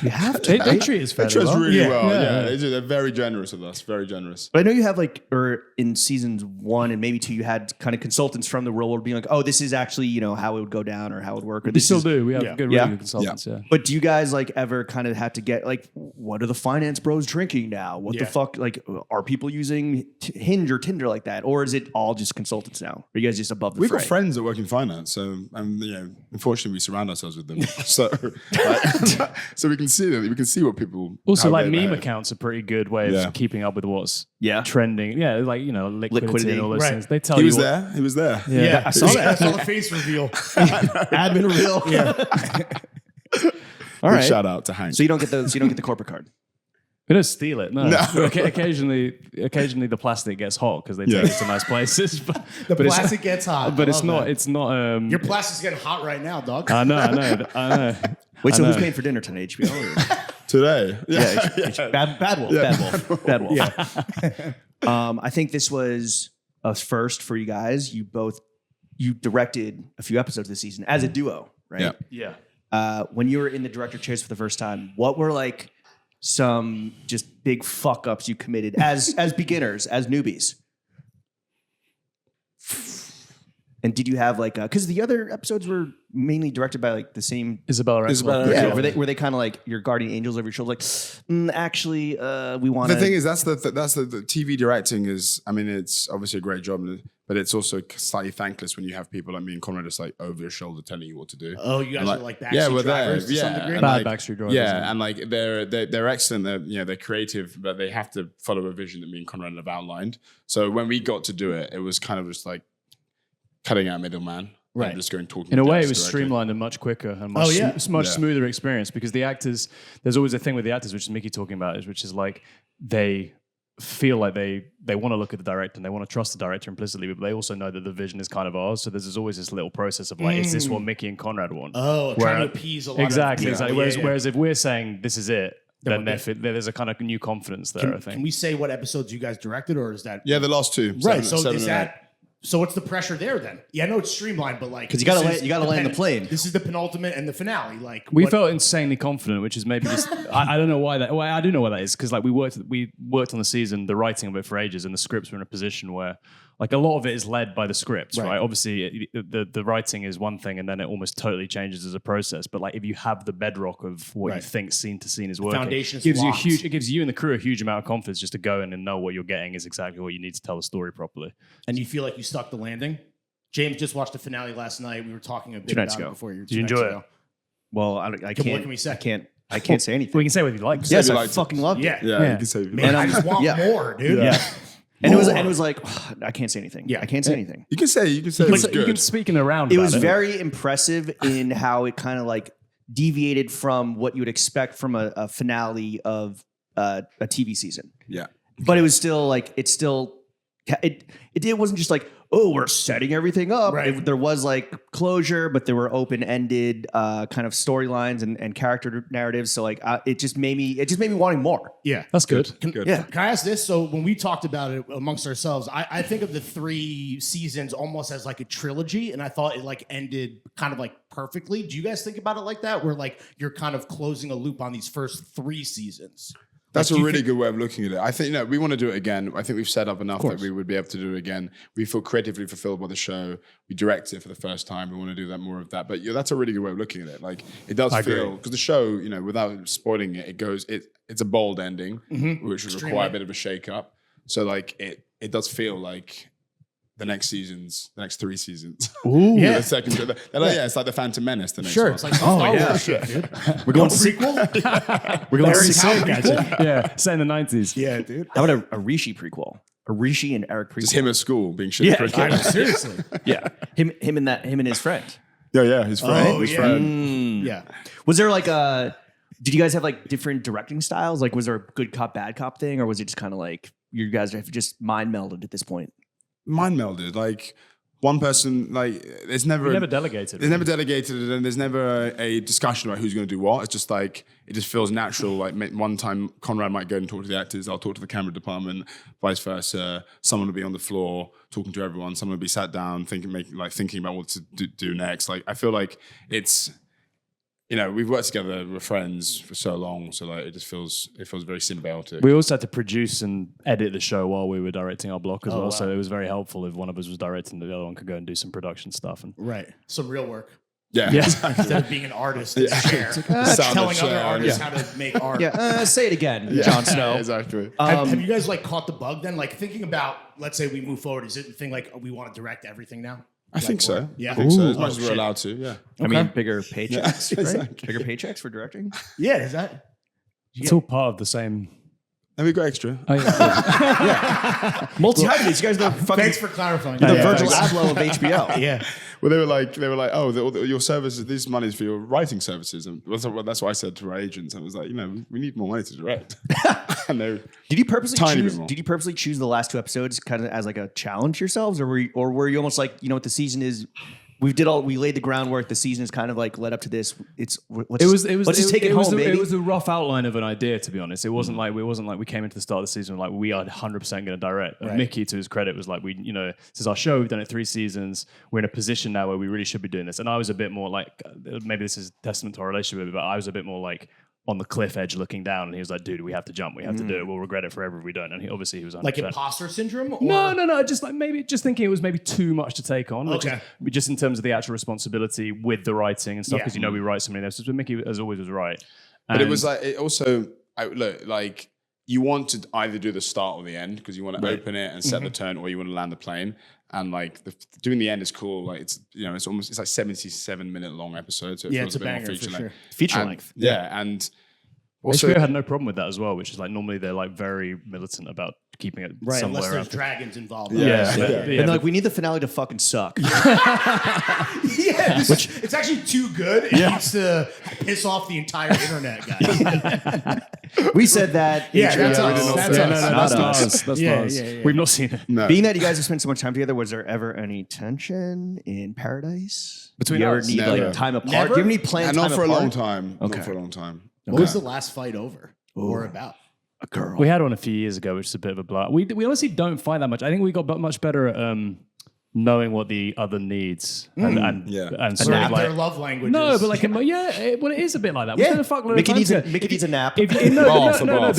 You have to. They treat us They fairly treat us well. really Yeah. well. Yeah. Yeah, they're very generous with us. Very generous. But I know you have or in seasons 1 and maybe 2, you had kind of consultants from the real world being like, oh, this is actually, how it would go down or how it would work. Or We this still is, do. We have Yeah. good, Yeah. really good consultants. Yeah. But do you guys ever kind of have to get what are the finance bros drinking now? What the Yeah. fuck? Are people using Hinge or Tinder like that? Or is it all just consultants now? Are you guys just above the We've fray? got friends that work in finance, so unfortunately, we surround ourselves with them. So, so we can see them. We can see what people. Also, how like they meme behave. accounts are a pretty good way of Yeah. keeping up with what's Yeah. trending. Yeah, like liquidity Liquidity. and all those Right. things. They tell He you was what, there. He was there. Yeah, I saw that. I saw the face reveal. Admin real. All Big right. shout out to Hank. So you don't get the corporate card. We don't steal it. No. No. Occasionally the plastic gets hot because they take Yeah. it to nice places. But, The but plastic gets hot. But I it's love not. that. It's not. Your plastic's getting hot right now, dog. I know. Wait, so I who's know. paying for dinner tonight? HBO? Or? Today. Bad Wolf. Bad Wolf. I think this was a first for you guys. You both you directed a few episodes this season as a duo, right? Yeah. Yeah. When you were in the director chairs for the first time, what were like some just big fuck ups you committed as beginners, as newbies? And did you have like because the other episodes were mainly directed by like the same Isabella Rexel. yeah, were they kind of like your guardian angels over your shoulder? Like, actually, we want. The thing is, that's the TV directing is. I mean, it's obviously a great job, but it's also slightly thankless when you have people like me and Konrad just like over your shoulder telling you what to do. Oh, you guys And, are like backstreet drivers to some degree? and, Bad like, backstreet drivers. Yeah, and like they're excellent. They're creative, but they have to follow a vision that me and Konrad have outlined. So when we got to do it, it was kind of just like cutting out middleman. Right. And just going talking. In a way, it depths was directly. streamlined and much quicker and much Yeah. smoother experience because the actors, there's always a thing with the actors, which is Mickey talking about, which is like they feel like they want to look at the director and they want to trust the director implicitly, but they also know that the vision is kind of ours. So there's always this little process of like, is this what Mickey and Conrad want? Oh, trying to appease a lot exactly, of exactly. people. Whereas if we're saying this is it, then we're good. there's a kind of new confidence there, I think. Can we say what episodes you guys directed, or is that Yeah, the last two. right? Seven So is and eight. that so? What's the pressure there then? Yeah, I know it's streamlined, but like because you gotta this is land the plane. This is the penultimate and the finale. Like We what- felt insanely confident, which is maybe just I don't know why that. Well, I do know why that is because like we worked on the season, the writing of it for ages, and the scripts were in a position where like a lot of it is led by the scripts, right? Obviously, the writing is one thing, and then it almost totally changes as a process. But like if you have the bedrock of what you think scene to scene is working, foundation is gives you locked. it gives you and the crew a huge amount of confidence just to go in and know what you're getting is exactly what you need to tell the story properly. and you feel like you stuck the landing. James just watched the finale last night. We were talking a bit nights about ago. it before you. Did you enjoy it? Well, I What can't. can we say? I can't say anything. We can say what you like. Yes, you I liked it. fucking loved it. Yeah, Yeah, you can say. man, I just want Yeah. more, dude. Yeah. And it was like I can't say anything. Yeah. I can't say anything. You can say it was You good. can speak in around. It about was very impressive in how it kind of like deviated from what you would expect from a finale of a TV season. Yeah. But it was still like it wasn't just like, oh, we're setting everything up. Right. There was like closure, but there were open-ended kind of storylines and character narratives. So like it just made me wanting more. Yeah. That's good. Good. Yeah. Can I ask this? So when we talked about it amongst ourselves, I think of the 3 seasons almost as like a trilogy, and I thought it like ended kind of like perfectly. Do you guys think about it like that, where like you're kind of closing a loop on these first 3 seasons? That's Like, a really good way of looking at it. I think we want to do it again. I think we've set up enough that we would be able to do it again. We feel creatively fulfilled by the show. We direct it for the first time. We want to do that more of that. But that's a really good way of looking at it. Like it does feel because the show, without spoiling it, it's a bold ending, which would require a bit of a shake up. So like it does feel like the next 3 seasons. Ooh. Yeah. The second, it's like the Phantom Menace. The next Sure. one. It's like Star Wars shit, dude. We're going Sequel? We're going Very six- talented. Yeah, set in the 90s. Yeah, dude. How about a Rishi prequel? A Rishi and Eric prequel. Just him at school being shit Yeah, at cricket. I know. Seriously. Yeah. Him and his friend. Yeah, his friend. Oh, his yeah. friend. Yeah. Was there like did you guys have like different directing styles? Like was there a good cop, bad cop thing? Or was it just kind of like you guys have just mind melded at this point? Mind melded. Like one person, like there's never We never delegated. There's never delegated it, and there's never a discussion about who's going to do what. It's just like it just feels natural. Like one time, Konrad might go and talk to the actors. I'll talk to the camera department, vice versa. Someone will be on the floor talking to everyone. Someone will be sat down thinking about what to do next. Like I feel like it's. We've worked together, we're friends for so long, so like it feels very symbiotic. We also had to produce and edit the show while we were directing our block as well. So it was very helpful if one of us was directing, the other one could go and do some production stuff. And Right. Some real work. Yeah. Instead of being an artist in a chair, Sound telling of other chair, artists how to make art. Yeah. Say it again, Jon Snow. Exactly. Have you guys like caught the bug then? Like thinking about, let's say we move forward, is it the thing like we want to direct everything now? I think so. Yeah. I think so. As Ooh. much as Oh, we're shit. allowed to. Yeah. I mean, bigger paychecks, Yeah, right? exactly. Bigger paychecks for directing. Yeah, is that? it's all part of the same. And we got extra. Oh, yeah. Multi-hyphenates. You guys are fucking Thanks for clarifying. the Yeah. Virgil Abloh of HBO. Yeah. Well, they were like, oh, your services, this money is for your writing services, and that's what I said to our agents. I was like, we need more money to direct. And they, Did you purposely Tiny bit choose? more. Did you purposely choose the last 2 episodes kind of as like a challenge yourselves, or were you almost like, what the season is? we laid the groundwork. The season is kind of like led up to this. Let's just take it home, baby. It was a rough outline of an idea, to be honest. It wasn't like we came into the start of the season like we are 100% going to direct. Right. Mickey, to his credit, was like, this is our show. We've done it 3 seasons. We're in a position now where we really should be doing this. And I was a bit more like, maybe this is testament to our relationship, but I was a bit more like on the cliff edge looking down, and he was like, dude, we have to jump. We have to do it. We'll regret it forever if we don't. And he was 100%. Like imposter syndrome? Or? No. Just thinking it was maybe too much to take on. Okay. Just in terms of the actual responsibility with the writing and stuff, because we write so many episodes. But Mickey, as always, was right. But it was like, it also, like you want to either do the start or the end because you want to open it and set the tone, or you want to land the plane. And like doing the end is cool. Like it's it's like 77-minute long episode. So it feels it's a bit more banger for sure. Feature length. Yeah, and also HBO had no problem with that as well, which is like normally they're like very militant about keeping it Right, somewhere unless there's around. dragons involved. Yeah. And like, we need the finale to fucking suck. It's actually too good. It needs to piss off the entire internet, guys. We said that. Yeah, HBO. that's us. That's Not us. us. That's Yeah, us. yeah, yeah. We've not seen it. no. Being that you guys have spent so much time together, was there ever any tension in paradise? Between you ever us? need Never. like time apart? Never? Do you have any planned and time not for apart? a long time. Okay. Not for a long time. What was the last fight over or about? A girl. We had one a few years ago, which is a bit of a blow. We honestly don't fight that much. I think we got much better at knowing what the other needs and sort Learning of like their love languages. no, but like it is a bit like that. We Yeah. spend a fuckload Mickey of time needs together. Mickey needs a nap. If you, no, Bath, no, no, no, bath.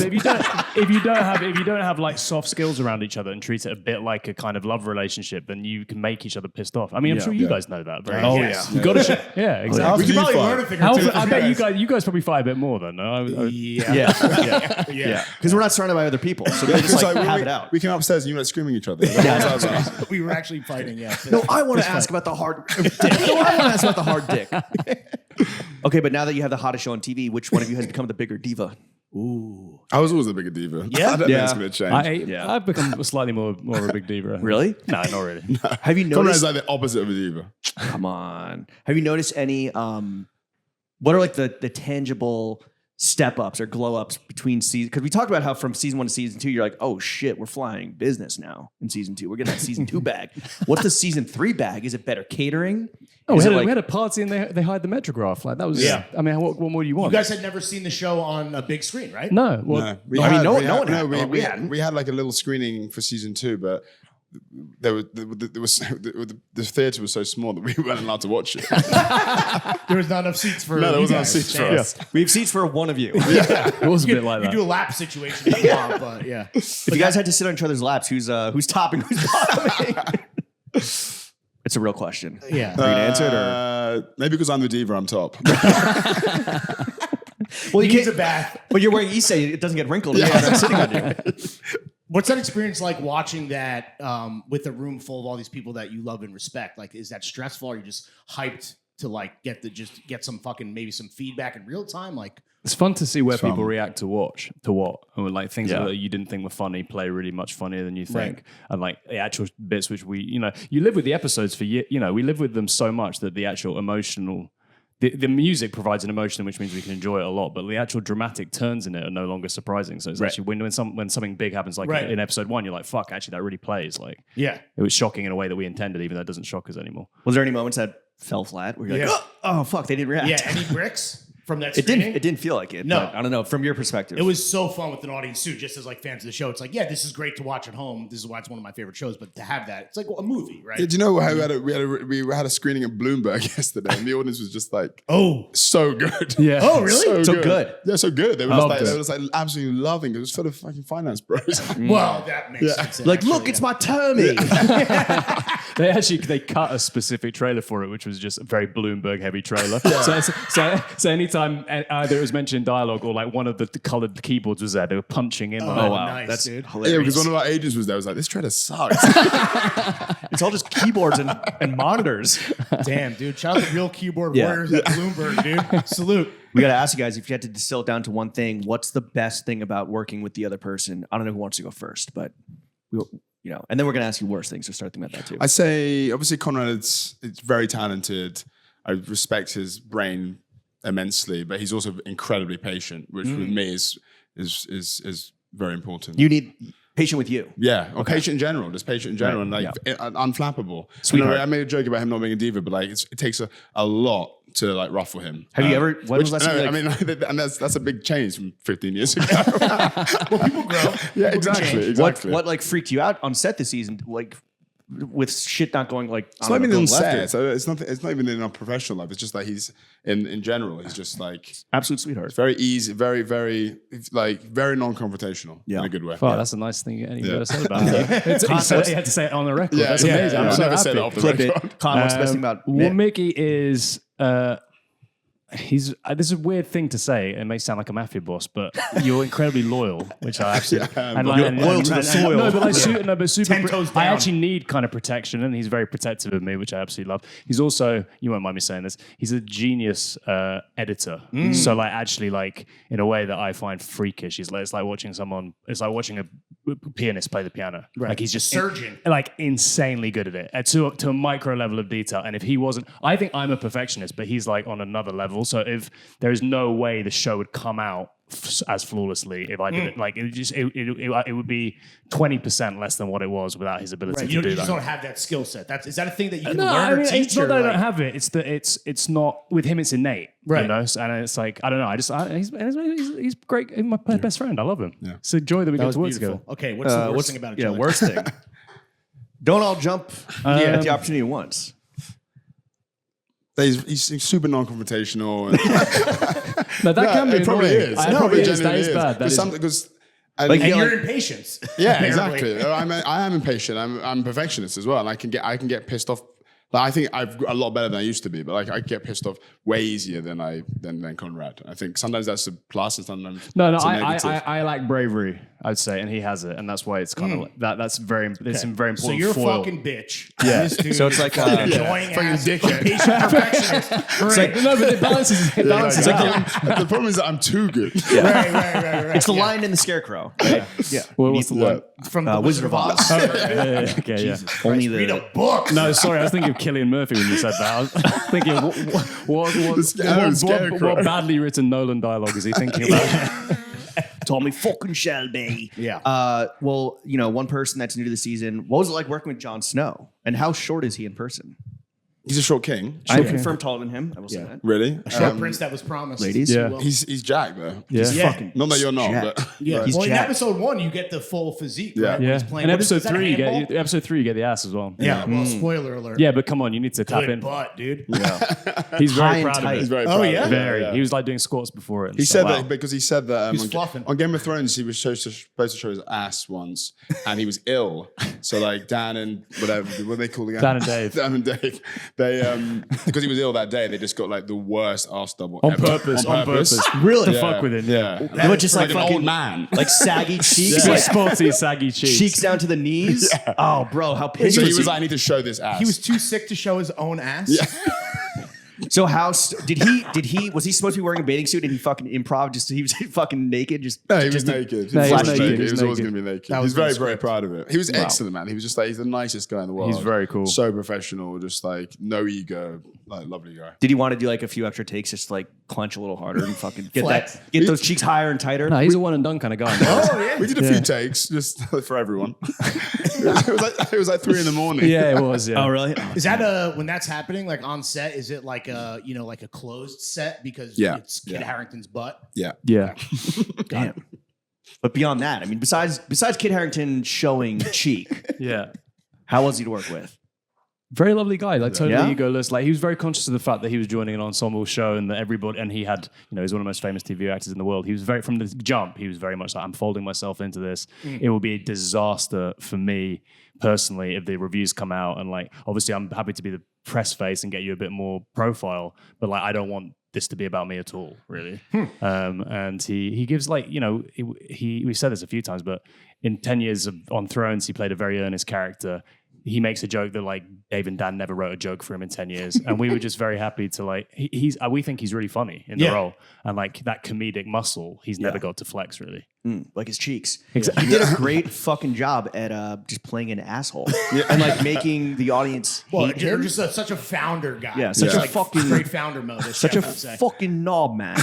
but if you don't have like soft skills around each other and treat it a bit like a kind of love relationship, then you can make each other pissed off. I mean, I'm sure you guys know that. Very Oh, well. yeah. You got to yeah, exactly. We could probably learn a thing or two. I bet you guys probably fight a bit more than no. Yeah. Because we're not surrounded by other people, so we just like have it out. We came upstairs and you were like screaming at each other. We were actually fighting, yeah. No, I want to ask about the hard dick. No, I want to ask about the hard dick. Okay, but now that you have the hottest show on TV, which one of you has become the bigger diva? Ooh. I was always a bigger diva. Yeah? I don't think it's going to change. I've become slightly more of a big diva. Really? No, not really. Have you Konrad's noticed? like the opposite of a diva. Come on. Have you noticed any? What are like the tangible step ups or glow ups between seasons? Because we talked about how from season 1 to season 2, you're like, oh shit, we're flying business now in season 2. We're getting that season 2 bag. What's the season 3 bag? Is it better catering? Oh, Is it we had a party and they hired the Metrograph. Like that was. Yeah. I mean, what more do you You want? guys had never seen the show on a big screen, right? No. Well, No, we hadn't. we had like a little screening for season 2, but the theater was so small that we weren't allowed to watch it. There was not enough seats for No, there you wasn't enough guys. seats for Damn. us. We have seats for one of you. it was a bit like You that. do a lap situation if you want, but yeah. If you guys had to sit on each other's laps, who's topping, who's bottoming? It's a real question. Yeah. Are you gonna answer it or? Maybe because I'm the diva, I'm top. Well, He you needs can't. a bath. But you're wearing Issei, it doesn't get wrinkled. Yeah, I'm sitting on you. What's that experience like watching that with a room full of all these people that you love and respect? Like, is that stressful? Or are you just hyped to like get some fucking maybe some feedback in real time? Like, It's fun to see where fun. people react to what, or like things Yeah. that you didn't think were funny play really much funnier than you think, Right. and like the actual bits which you live with the episodes for we live with them so much that the actual emotional. The music provides an emotion, which means we can enjoy it a lot, but the actual dramatic turns in it are no longer surprising. So it's actually when something big happens, like Right. in episode 1, you're like, "Fuck!" Actually, that really plays. Like, yeah. it was shocking in a way that we intended, even though it doesn't shock us anymore. Was there any moments that fell flat where you're like, Yeah. oh fuck, they didn't react? Yeah. Any bricks from that It screening? didn't feel like it. No. But I don't know. From your perspective, It was so fun with an audience too, just as like fans of the show. It's like, yeah, this is great to watch at home. This is why it's one of my favorite shows. But to have that, it's like a movie, right? Do you know how we had a screening at Bloomberg yesterday, and the audience was just like, Oh, so good. Yeah. oh, really? So good. Yeah, so good. They were Loved just it. they were just like absolutely loving it. It was full of fucking finance bros. Well, that makes sense. like, actually, look, it's my Termy. They cut a specific trailer for it, which was just a very Bloomberg heavy trailer. So anytime either it was mentioned in dialogue or like one of the colored keyboards was there, they were punching in. Oh, wow. nice, That's dude. Yeah, hilarious. because one of our agents was there. Was like, this trailer sucks. It's all just keyboards and monitors. Damn, dude. Shout out to real keyboard Yeah. warriors at Bloomberg, dude. Salute. We got to ask you guys, if you had to distill it down to one thing, what's the best thing about working with the other person? I don't know who wants to go first, but and then we're going to ask you worse things. So start thinking about that too. I say, obviously, Konrad is very talented. I respect his brain immensely, but he's also incredibly patient, which with me is very important. You need Patient with you. Yeah, or patient in general, just patient in general, and like unflappable. Sweetheart. I made a joke about him not being a diva, but like it takes a lot to like ruffle him. Have you ever? When was last time? I mean, and that's a big change from 15 years ago. Well, people grow. Yeah, exactly. What like freaked you out on set this season? Like with shit not going like. It's not even on set. So it's not even in our professional life. It's just like he's in general. He's just like absolute sweetheart. Very easy, very very non-confrontational in a good way. Wow, that's a nice thing anyone ever said about him. He had to say it on the record. Yeah, That's amazing. I'm so never happy. said it off the Flip record. it. Con, what's the best thing about Well, Mick? Mickey is. He's this is a weird thing to say. It may sound like a mafia boss, but you're incredibly loyal, which I absolutely loyal to the soil. No, but super. 10 toes I down. actually need kind of protection, and he's very protective of me, which I absolutely love. He's also, you won't mind me saying this, he's a genius editor. So like actually like in a way that I find freakish. It's like watching a pianist play the piano. Right. Like he's just Surgeon. like insanely good at it to a micro level of detail. And if he wasn't, I think I'm a perfectionist, but he's like on another level. So if there is no way the show would come out as flawlessly if I did it, like it would be 20% less than what it was without his ability Right. to You do just that. don't have that skill set. Is that a thing that you can No, learn I mean, or teach? it's not or that I like- don't have it. It's that it's not with him. It's innate, Right. You know. And it's like I don't know. He's great. He's my best friend. I love him. Yeah. It's a joy that we That get was to work beautiful. together. Okay, what's the worst thing about each other? Worst thing. Don't all jump at the opportunity once. He's super non-confrontational. And No, that can be it probably annoying. is. It It probably is. That genuinely is bad. That is. Because Like, And Yeah, you're like- impatient. yeah, apparently. exactly. I am impatient. I'm a perfectionist as well, and I can get pissed off. Like, I think I've got a lot better than I used to be, but like I get pissed off way easier than Konrad. I think sometimes that's a plus, and sometimes No, it's a I negative. lack bravery, I'd say, and he has it, and that's why it's kind of like that. That's very important. So you're a foil. fucking bitch. Yeah. This dude So it's like, fucking yeah. annoying Fucking ass, dickhead. impatient perfectionist. It's like, no, but it balances. It balances out. The problem is that I'm too good. Right. It's the lion and the scarecrow. Right? Yeah. Well, what's the one? From the Wizard of Oz. Okay, yeah. Only Read the a book. No, sorry, I was thinking of Cillian Murphy when you said that. I was thinking, what badly written Nolan dialogue is he thinking about? Tommy fucking Shelby. Yeah. Well, one person that's new to the season. What was it like working with Jon Snow? And how short is he in person? He's a short king. I'm confirmed taller than him. I will say that. Really? Short prince that was promised. Ladies? Yeah. He's Jack though. Yeah. He's fucking. Not that you're not, jacked. but Yeah. He's Well, in jacked. episode 1, you get the full physique. Yeah. Right? when Yeah. he's playing. In What is episode that, 3, handball? you get the ass as well. Yeah. Well, spoiler alert. Yeah, but come on, you need to tap Good in. butt, dude. He's High very and proud of tight. it. he's very Oh, proud. yeah? of it. Very. He was like doing squats before it. He said that because he said that He's fluffing. on Game of Thrones he was supposed to show his ass once, and he was ill. So like Dan and whatever, what they call the Dan and Dave. Dan and Dave, they because he was ill that day, they just got like the worst ass double on ever. purpose. Really? To fuck with him. Yeah, But just like an fucking old man. like saggy cheeks, It's like like sporty, saggy cheeks. cheeks down to the knees. Oh, bro, how pissed So he was was he? like, I need to show this ass. He was too sick to show his own ass. So how did he? Was he supposed to be wearing a bathing suit and he fucking improv? Just he was fucking naked. Just No, he was just to- naked. No, He he was was naked. naked. He He was was always naked. going to be naked. That He was was very, in the very script. proud of it. He was excellent, man. He was just like, he's the nicest guy in the world. He's very cool. So professional, just like no ego, like lovely guy. Did he want to do like a few extra takes, just to, like clench a little harder and fucking Flex. get those cheeks higher and tighter? No, he's a one and done kind of guy. We did a few takes just for everyone. it was like 3 a.m. Yeah, it was. Yeah. Oh, really? Is that when that's happening, like on set? Is it like like a closed set because Yeah. it's Kit Harington's butt? Yeah. Yeah. Damn. But beyond that, I mean, besides Kit Harington showing cheek, Yeah. how was he to work with? Very lovely guy, like totally Yeah? egoless. Like he was very conscious of the fact that he was joining an ensemble show and that everybody, and he had, he's one of the most famous TV actors in the world. He was from the jump, he was very much like, I'm folding myself into this. It will be a disaster for me personally if the reviews come out. And like, obviously I'm happy to be the press face and get you a bit more profile, but like, I don't want this to be about me at all, really. And he gives like, we said this a few times, but in 10 years on Thrones, he played a very earnest character. He makes a joke that like Dave and Dan never wrote a joke for him in 10 years. And we were just very happy to like, we think he's really funny in the role. And like that comedic muscle, he's never got to flex really. like his cheeks. Exactly. He did a great fucking job at just playing an asshole and like making the audience hate you're him. just such a founder guy. Yeah, such Just a fucking- great founder mode. as Such a Jeff would say. fucking knob, man.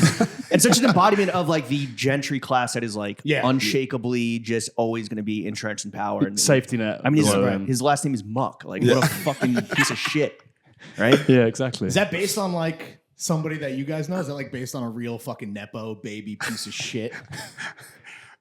And such an embodiment of like the gentry class that is like unshakably just always going to be entrenched in power. And Safety net. I mean, below him. his last name is Muck. Like, what a fucking piece of shit. Right? Yeah, exactly. Is that based on like somebody that you guys know? Is that like based on a real fucking nepo baby piece of shit?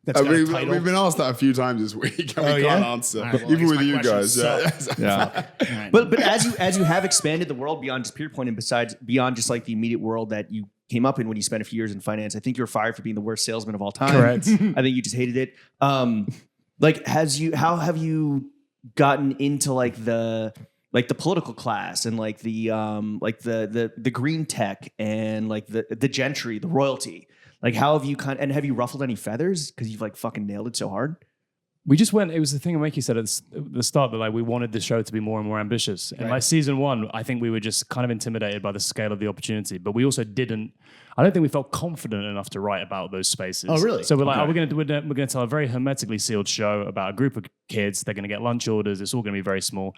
That's got a title? We've been asked that a few times this week, and we can't answer, All right, well, I even guess with my you questions guys. suck. Yeah. All right. But as you have expanded the world beyond just Peer Point and beyond just like the immediate world that you came up in when you spent a few years in finance, I think you were fired for being the worst salesman of all time. Correct. I think you just hated it. Like, how have you gotten into like the political class and like the green tech and like the gentry, the royalty? Like, how have you have you ruffled any feathers because you've like fucking nailed it so hard? We just went. It was the thing Mickey said at the start that like we wanted the show to be more and more ambitious. And like season 1, I think we were just kind of intimidated by the scale of the opportunity, but we also didn't. I don't think we felt confident enough to write about those spaces. Oh, really? So we're like, we're going to tell a very hermetically sealed show about a group of kids. They're going to get lunch orders. It's all going to be very small.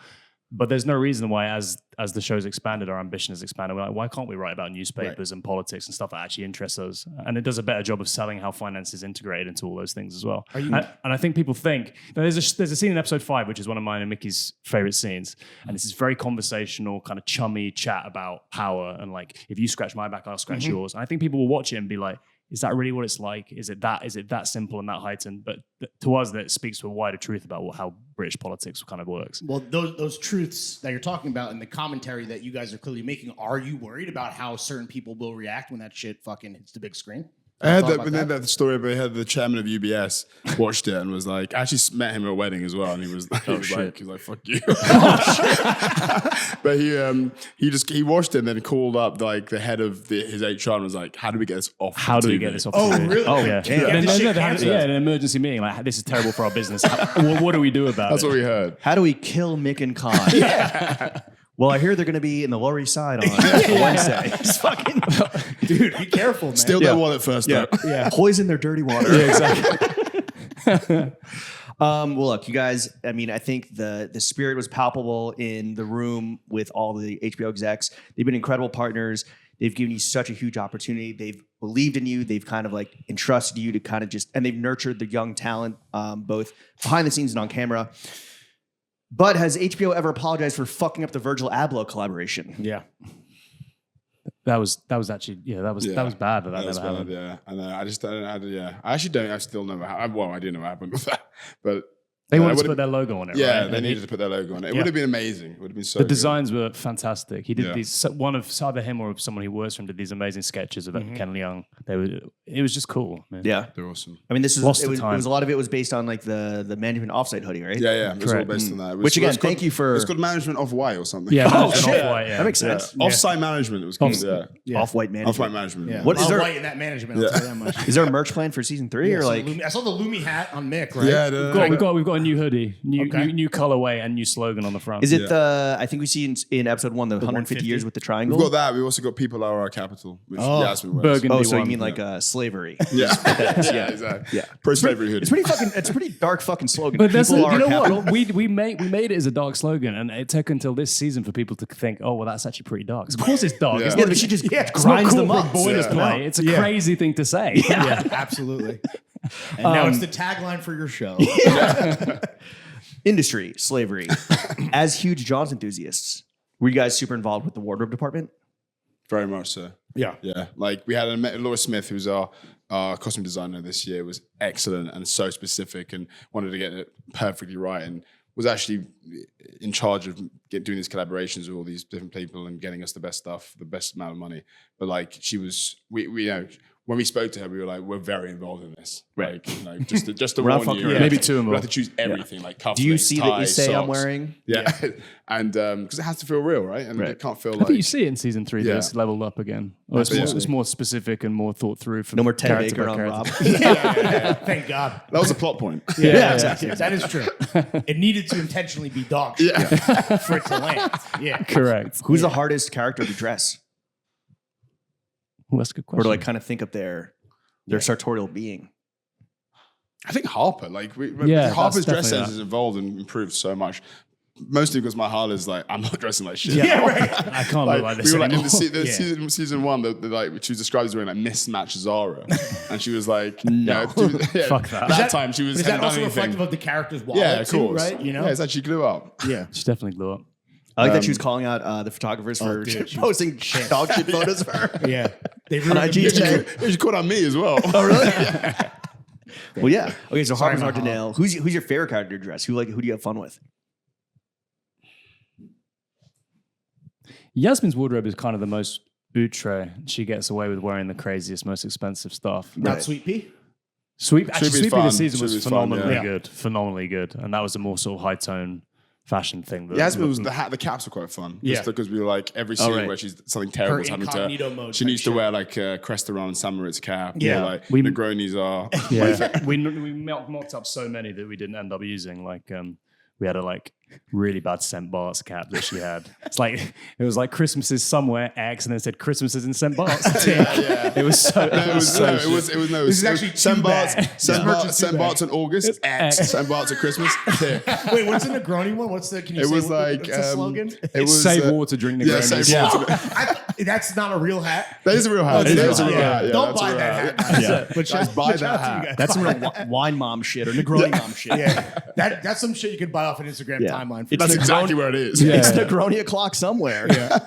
But there's no reason why, as the show's expanded, our ambition has expanded. We're like, why can't we write about newspapers and politics and stuff that actually interests us? And it does a better job of selling how finance is integrated into all those things as well. And I think people think there's a scene in episode 5, which is one of mine and Mickey's favorite scenes, and it's this very conversational, kind of chummy chat about power and like, if you scratch my back, I'll scratch yours. And I think people will watch it and be like, is that really what it's like? Is it that simple and that heightened? But to us, that speaks to a wider truth about how British politics kind of works. Well, those truths that you're talking about and the commentary that you guys are clearly making, are you worried about how certain people will react when that shit fucking hits the big screen? I had that story, but I had the chairman of UBS watched it and was like, I actually met him at a wedding as well, and he was like, fuck you. But he watched it and then called up like the head of his HR and was like, how do we get this off? How do we TV? get this off? Oh, TV? really? Oh, yeah. Get this shit canceled. An emergency meeting. Like, this is terrible for our business. What do we do about That's it? what we heard. How do we kill Mick and Khan? Well, I hear they're going to be in the Lower East Side on Wednesday. Just fucking Dude, be careful, man. Steal their wallet first, though. poison their dirty water. Yeah, exactly. Well, look, you guys, I mean, I think the spirit was palpable in the room with all the HBO execs. They've been incredible partners. They've given you such a huge opportunity. They've believed in you. They've kind of like entrusted you to kind of and they've nurtured the young talent, both behind the scenes and on camera. But has HBO ever apologized for fucking up the Virgil Abloh collaboration? Yeah. That was actually that was bad. That never happened. Yeah, and I just don't. I actually don't. I still know how. Well, I do know what happened with that, but They wanted to put their logo on it. yeah, right? they needed to put their logo on it. It would have been amazing. It would have been so. The good. designs were fantastic. He did Yeah. these. One of either him or someone who works for him did these amazing sketches of Ken Leung. It was just cool. Man. Yeah. They're awesome. I mean, Lost it the was time. a lot of it was based on like the management offsite hoodie, right? Yeah. It was all Correct. based on that. It was- Which again, it's called- thank you for It's called management of white or something. Yeah, Oh, management shit. Off-White, yeah. That makes sense. Offsite management. It was called. Yeah. Off-white management. Offsite management. Yeah. What is I'll there- white in that management, I'll tell you that much. Is there a merch plan for season 3 or So like? I saw the Lumi hat on Mick, right? Yeah. We've got a new hoodie, Okay. new colorway, and new slogan on the front. Is it the? I think we see in episode 1 the 150 years with the triangle. We've got that. We've also got people are our capital, which Yasmin wears. Burgundy? Oh, so you one. mean like slavery? Yeah. Yeah, exactly. Yeah. Pro-slavery hoodie. It's a pretty dark fucking slogan. But that's People are you know capital. what we made it as a dark slogan, and it took until this season for people to think, oh well, that's actually pretty dark. Of course, it's dark. Yeah. It's Yeah, not, but she just it's not grinds them corporate up. boilerplate. It's a crazy thing to say. Yeah, absolutely. And now it's the tagline for your show. Industry slavery. As huge Jaws enthusiasts, were you guys super involved with the wardrobe department? Very much so. Yeah. Yeah. Like we had Laura Smith, who was our costume designer this year, was excellent and so specific and wanted to get it perfectly right and was actually in charge of doing these collaborations with all these different people and getting us the best stuff, the best amount of money. But like she was, we you know, when we spoke to her, we were like, we're very involved in this. Right. Like just to We're not warn you. fucking around. Maybe too We involved. have to choose everything, like cufflinks, Do you see that you ties, say I'm socks. wearing? Yeah. And because it has to feel real, right? And it can't feel I like think you see it in season 3. Yeah. That it's leveled up again. Or it's more specific and more thought through. For No more Ted character Baker by on character. Rob. Thank God. that was a plot point. Yeah, exactly. That is true. It needed to intentionally be dog shit for it to land. Yeah. Correct. Who's the hardest character to dress, Well, that's a good or question. to like kind of think up their sartorial being? I think Harper, like Yeah, Harper's that's dress definitely sense has evolved and improved so much. Mostly because Mahal is like, I'm not dressing like shit. Yeah, right. I can't look like We this were like in anymore. season one, like she was described as wearing like mismatched Zara, and she was like, No. Fuck that. That time she was. But is that hadn't also done anything. reflective of the character's wallet Yeah, of too, course. right? You know? Yeah, it's actually blew up. Yeah. She definitely blew up. I like that she was calling out the photographers for dude, she posting dog shit photos of her. Yeah. They On ruined IG the today. She caught on me as well. Oh, really? Well, yeah. Okay, so Sorry, Harper's Mahal. Ardennale. Who's your favorite character to dress? Who do you have fun with? Yasmin's wardrobe is kind of the most outre. She gets away with wearing the craziest, most expensive stuff. Not Sweet Pea? Actually, Sweet Sweet Pea fun. this season Sweet was Pea's fun, phenomenally yeah. good. Phenomenally good. And that was a more sort of high tone fashion thing. That Yasmin was the caps were quite fun. Yeah. Just because we were like every scene right. where she's something terrible Her is happening incognito to mode she type needs to shit. wear like a Cresteron and San Moritz cap. Yeah. Or like We- Negronis are. Yeah, we mocked up so many that we didn't end up using. Like, we had a like really bad St. Bart's cap that she had. It's like it was like Christmases somewhere X, and then it said Christmases in St. Bart's. It was so. No, it was This is actually too bad. St. Too Bart's in August, X. St. Bart's at Christmas. Yeah. Wait, what's the Negroni one? What's the? Can you It say was what- like what's the slogan? It was Save water, drink Yeah, Negronis. save water. That's not a real hat. That is a real hat. it is That a is a real real hat. hat. Yeah, Don't that's a buy real that hat. hat. Yeah. But Guys, shout buy out that to you hat. guys. That's some real wine mom shit or Negroni mom shit. Yeah, that's some shit you could buy off an Instagram Yeah. timeline. For That's Negroni- exactly where it is. Yeah. It's Negroni o'clock somewhere. Yeah.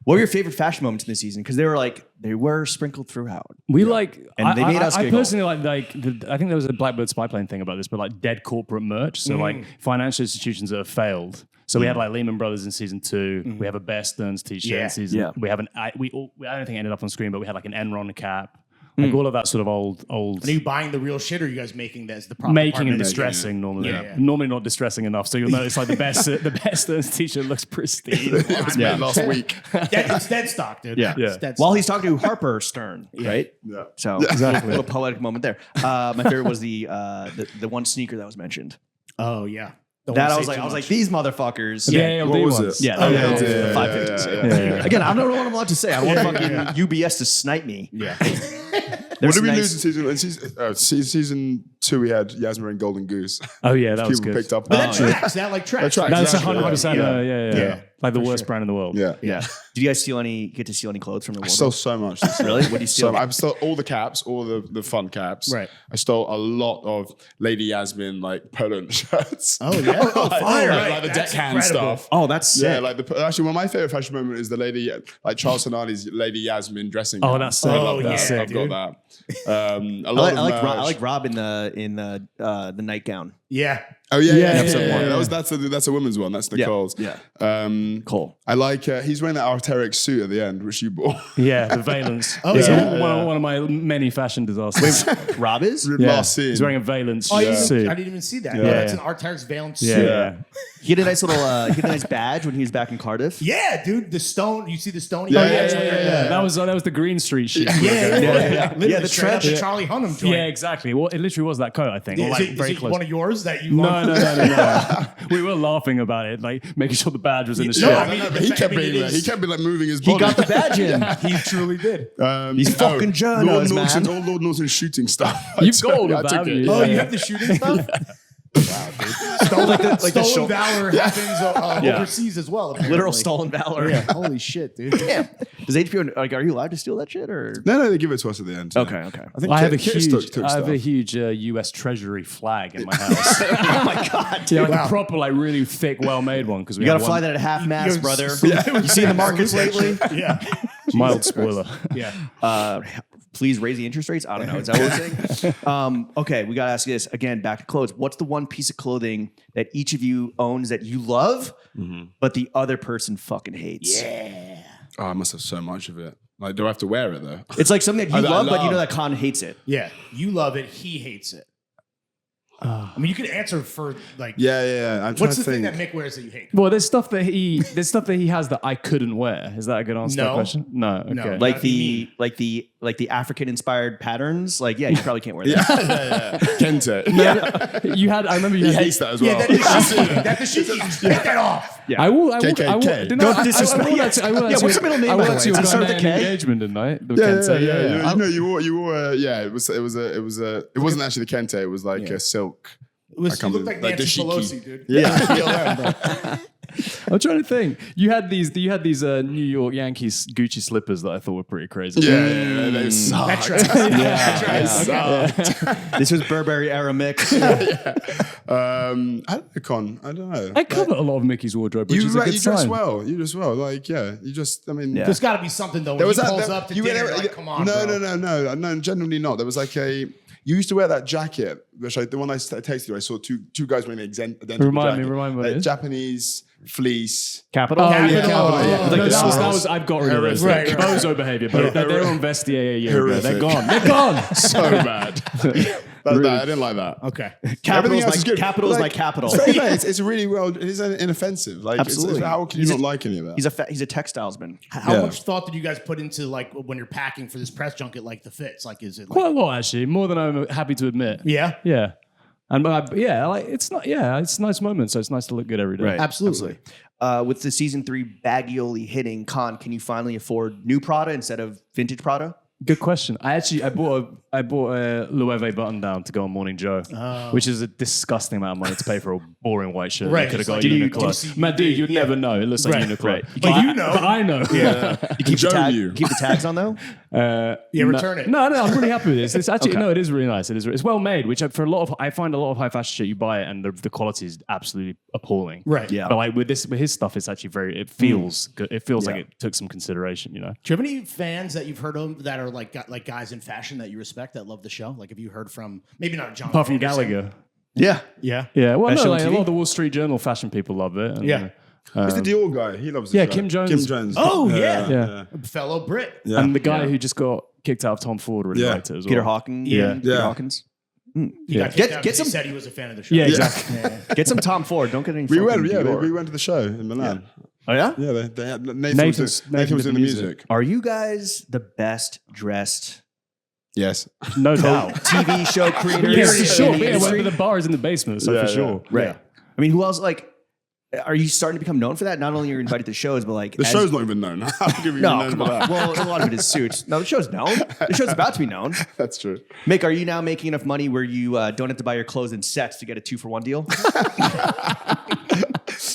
What were your favorite fashion moments in this season? Because they were sprinkled throughout. We like, And they made us I giggle. personally I think there was a Blackbird spy plane thing about this, but like dead corporate merch. So like financial institutions that have failed. So we had like Lehman Brothers in season 2. We have a Bear Stearns t-shirt Yeah. in season. Yeah. We have I don't think it ended up on screen, but we had like an Enron cap. Like all of that sort of old Are you buying the real shit, or are you guys making that as the proper making part and of it? distressing normally. Yeah. Normally not distressing enough. So you'll notice like the Bear Stearns t-shirt looks pristine. It was made last week. It's dead stock, dude. Yeah. It's dead While stock. he's talking to Harper Stern, right? Yeah. So exactly. A little poetic moment there. My favorite was the one sneaker that was mentioned. Oh yeah. Don't That wanna I was say like, too I was like, much. these motherfuckers. Yeah, What was it? Yeah, Oh, yeah, yeah, yeah, yeah, the 550s. yeah. Again, I don't know what I'm allowed to say. I don't want Yeah, fucking UBS to snipe me. Yeah. What did we lose in season 2? We had Yasmin and Golden Goose. Oh yeah, that was People good. picked up. But on that it. tracks. That like tracks. That tracks. That's Exactly, 100%. yeah. Yeah. Like the worst brand in the world. Yeah. Yeah. Did you guys get to steal any clothes from the I wardrobe? stole so much. This year. Really? What do you steal? So I stole all the caps, all the fun caps. Right. I stole a lot of Lady Yasmin like polo shirts. Oh yeah. Oh, fire. Like the That's deckhand incredible. stuff. Oh, that's sick. Yeah, like actually one of my favorite fashion moment is the lady like Charles Sonani's Lady Yasmin dressing. Oh, gown. that's sick. I love Oh, that. yeah, sick, I've got dude. that. A I lot like, of I merch. like Rob in the nightgown. Yeah. Oh yeah, Yeah, yeah. That's a women's one. That's Nicole's. Yeah. Cool. I like. He's wearing that Arc'teryx suit at the end, which you bought. Yeah, the valence. Oh, It's yeah. one of my many fashion disasters. Rob is? Last scene. He's wearing a valence Oh, suit. I didn't even see that. Yeah. That's an Arc'teryx valence Yeah, suit. yeah. He had a nice little he had a nice badge when he was back in Cardiff. Yeah, dude. The stone. You see the stone? Yeah, Yeah. That was the Green Street shit. Yeah. Yeah, The the straight up trench. the Charlie Hunnam joint. Yeah, exactly. Well, it literally was that coat, I think. Or Is like it very close. one of yours that you? No. We were laughing about it, like making sure the badge was in the No, shirt. I mean, But he kept I mean, being it there. He is- kept being like moving his He body. got the badge in. He truly did. These fucking journals, Lord Norton's, man. all Lord Norton's shooting stuff. You've got all of I that, took haven't it. you? Oh, Yeah. you have the shooting stuff? Wow, dude. Stolen shoulder- valor happens overseas as well. Apparently. Literal stolen valor. Yeah. Holy shit, dude. Damn. Does HBO like? Are you allowed to steal that shit or? No, they give it to us at the end. Okay. I think I have a Kit huge, took I have a stuff. huge U.S. Treasury flag in my house. Oh my god, dude. Yeah, like Wow. a proper, like really thick, well-made one. Because we You gotta have fly one that at half mast, You're brother. so- You see the markets lately? Yeah. mild spoiler. Yeah. Please raise the interest rates. I don't know. Is that what we're saying? Okay, we gotta ask you this again. Back to clothes. What's the one piece of clothing that each of you owns that you love, but the other person fucking hates? Yeah. Oh, I must have so much of it. Like, do I have to wear it though? It's like something that you I love, but you love- know that Con hates it. Yeah. You love it. He hates it. I mean, you could answer for like. Yeah. I'm trying What's to the thing think. that Mick wears that you hate? Well, there's stuff that he has that I couldn't wear. Is that a good answer to No. that question? No. Okay. No. Like That'd be the African inspired patterns. Like, yeah, you probably can't wear that. Kente. You had. I remember you He had. hates that as Yeah, well. that dashiki. Get that off. I will. KKK. Don't disrespect. What's the middle name? I By the went way? to your Does it start with a Ghanaian K? engagement tonight. The Yeah, Kente, yeah. No, you wore. Yeah, it wasn't actually the kente. It was like a silk. It was, you looked like Nancy dashiki. Pelosi, dude. Yeah. BLM, bro. I'm trying to think. You had these New York Yankees Gucci slippers that I thought were pretty crazy. Yeah, they suck. That tracks. This was Burberry era mix. I don't know, Con. I don't know. I cover a lot of Mickey's wardrobe, which is a good You dress sign. well. You dress well. Like, yeah. You just, I mean, There's got to be something though. When he pulls up to dinner, like, come on, bro. No, genuinely not. There was like you used to wear that jacket, which the one I texted you, I saw two guys wearing the identical Remind jacket. me what it is. Japanese fleece. Capital. Oh, yeah, Capital. Capital. Oh, Yeah. like No, the that swirls. was I've got rid of those. Right, Bozo behavior, but they're on Vestiaire a year ago. They're Horrific. gone. They're gone. So bad. That's bad. I didn't like that. Okay. Capital's else is good. capital is like capital. It's very nice. It's really well. It is inoffensive. Like, Absolutely. How can you not like any of that? He's a textilesman. How Yeah. much thought did you guys put into like when you're packing for this press junket, like the fits? Like, is it like, Quite a lot, actually. More than I'm happy to admit. yeah, Yeah. And it's nice moments, so it's nice to look good every day. Right. absolutely. With the season 3 baggioli hitting, Con, can you finally afford new Prada instead of vintage Prada? Good question. I bought a Loewe button down to go on Morning Joe, which is a disgusting amount of money to pay for a boring white shirt. Right, Could have it's got like, a do you Uniqlo. Man, dude, you'd never know. It looks like Right, Uniqlo. right. But you know. But I know. Yeah. You keep, Joe keep the tags on though? Return it. No, I'm really happy with this. It's actually no, it is really nice. It's well made, which I find a lot of high fashion shit. You buy it and the quality is absolutely appalling. Right. Yeah. But like with his stuff, it's actually it feels good. It feels like it took some consideration. You know. Do you have any fans that you've heard of that are like guys in fashion that you respect that love the show? Like, have you heard from maybe not John? Apart from Anderson? Gallagher. Yeah. Yeah. Yeah. Well, Fashion no, like, a TV? lot of the Wall Street Journal fashion people love it. And, Yeah. Who's the Dior guy? He loves the Yeah, show. Kim Jones. Kim Jones. Oh yeah. Yeah. Fellow Brit. Yeah. And the guy who just got kicked out of Tom Ford really Yeah. liked it as well. Peter Hawkins. Yeah. Peter Yeah. Hawkins. He Yeah. got kicked out Get 'cause he some- said he was a fan of the show. Yeah, exactly. Get some Tom Ford. Don't get any. We went, fucking yeah, Dior. we went to the show in Milan. Oh yeah. Yeah, they had Nathan Nathan was did in the music. Are you guys the best dressed Yes. No doubt. TV show creators? Yeah, for in sure. the Yeah, industry? well, the bar is in the basement, so Yeah, for yeah. sure. Right. Yeah. I mean, who else? Like, are you starting to become known for that? Not only are you invited to shows, but like The show's not even known. How could we be No, known come for on. that? Well, a lot of it is suits. No, the show's known. The show's about to be known. That's true. Mick, are you now making enough money where you don't have to buy your clothes in sets to get a 2-for-1 deal?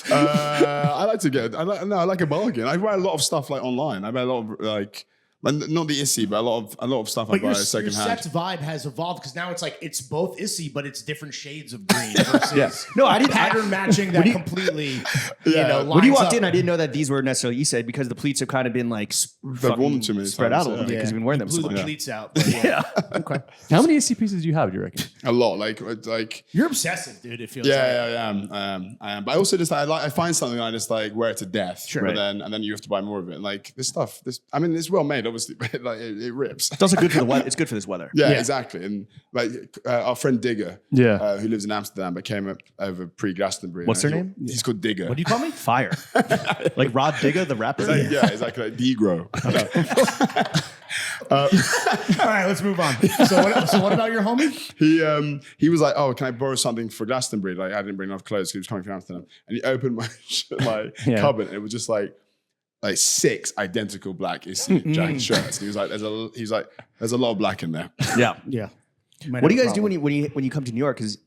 I like to get. I like a bargain. I buy a lot of stuff like online. I buy a lot of like not the Issy, but a lot of stuff I But buy your second hand. set's vibe has evolved because now it's like it's both Issy, but it's different shades of green versus No, I didn't. pattern matching that completely. Yeah. When you lines walked up. in, I didn't know that these were necessarily Issei because the pleats have kind of been like worn too many spread times, out a little yeah. bit because you've been wearing them Blew so the much. pleats out. But yeah. Okay. How many SC pieces do you have, do you reckon? A lot, like You're obsessive, dude. It feels like. yeah, I am. But I also just I find something and I just like wear it to death. Sure. But Right. then you have to buy more of it. And, like this stuff, I mean, it's well made, obviously, but like it rips. It's also good for the weather. It's good for this weather. Yeah, Yeah. exactly. And like our friend Digger, Yeah. who lives in Amsterdam, but came up over pre-Glastonbury. What's her name? He's called Digger. What do you call me? Fire. Like Rod Digger, the rapper. Yeah, exactly. Like Degro. All right, let's move on. So what about your homie? He was like, "Oh, can I borrow something for Glastonbury?" Like I didn't bring enough clothes. He was coming from Amsterdam, and he opened my cupboard, and it was just like 6 identical black jacket shirts. And he was like, "There's a lot of black in there." Yeah. Yeah. What do you guys do when you come to New York? Because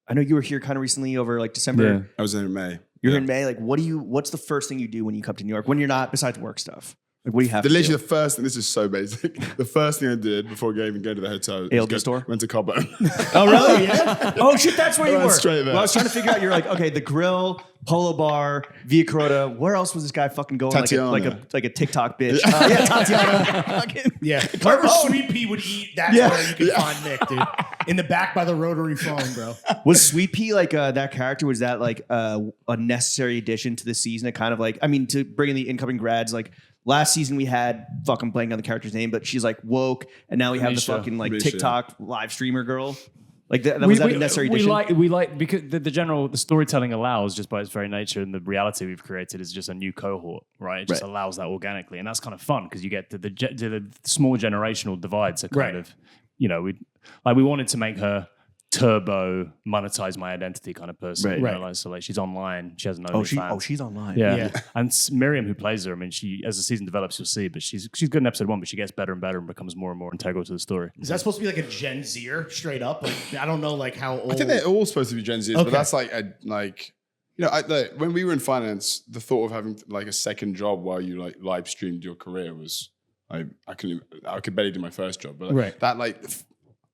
I know you were here kind of recently over like December. Yeah. I was in May. You're Yeah. in May. Like, what's the first thing you do when you come to New York? When you're not besides work stuff? Like, what do you have? Literally to the do? first thing. This is so basic. The first thing I did before even going to the hotel, ALD store? went to Cobbo. Oh really? Yeah. Oh shit, that's where you Went were. straight there. Well, I was trying to figure out. You're like, okay, the grill, Polo Bar, Via Carota. Where else was this guy fucking going? Tatiana. Like a TikTok bitch. Yeah, Tatiana. Yeah. Wherever Sweet Pea would eat, that's where you can find Nick, dude. In the back by the rotary phone, bro. Was Sweet Pea like that character? Was that like a necessary addition to the season? It kind of like, I mean, to bring in the incoming grads. Like last season, we had fucking blank on the character's name, but she's like woke, and now we have the Risha. fucking like Risha. TikTok live streamer girl. Like that was that a necessary addition? We like because the storytelling allows just by its very nature, and the reality we've created is just a new cohort, right? It just Right. allows that organically, and that's kind of fun because you get to the small generational divides are kind Right. of, we wanted to make her turbo monetize my identity kind of person. Right. you know, Right. like, so like she's online. She has an Oh, OnlyFans. she's online. Yeah. Yeah. And Miriam, who plays her, I mean, she as the season develops, you'll see, but she's good in episode 1, but she gets better and better and becomes more and more integral to the story. Is that supposed to be like a Gen Zer straight up? Like, I don't know, like how old. I think they're all supposed to be Gen Zs, Okay. but that's when we were in finance, the thought of having like a second job while you like live streamed your career was I could barely do my first job, but Right. that like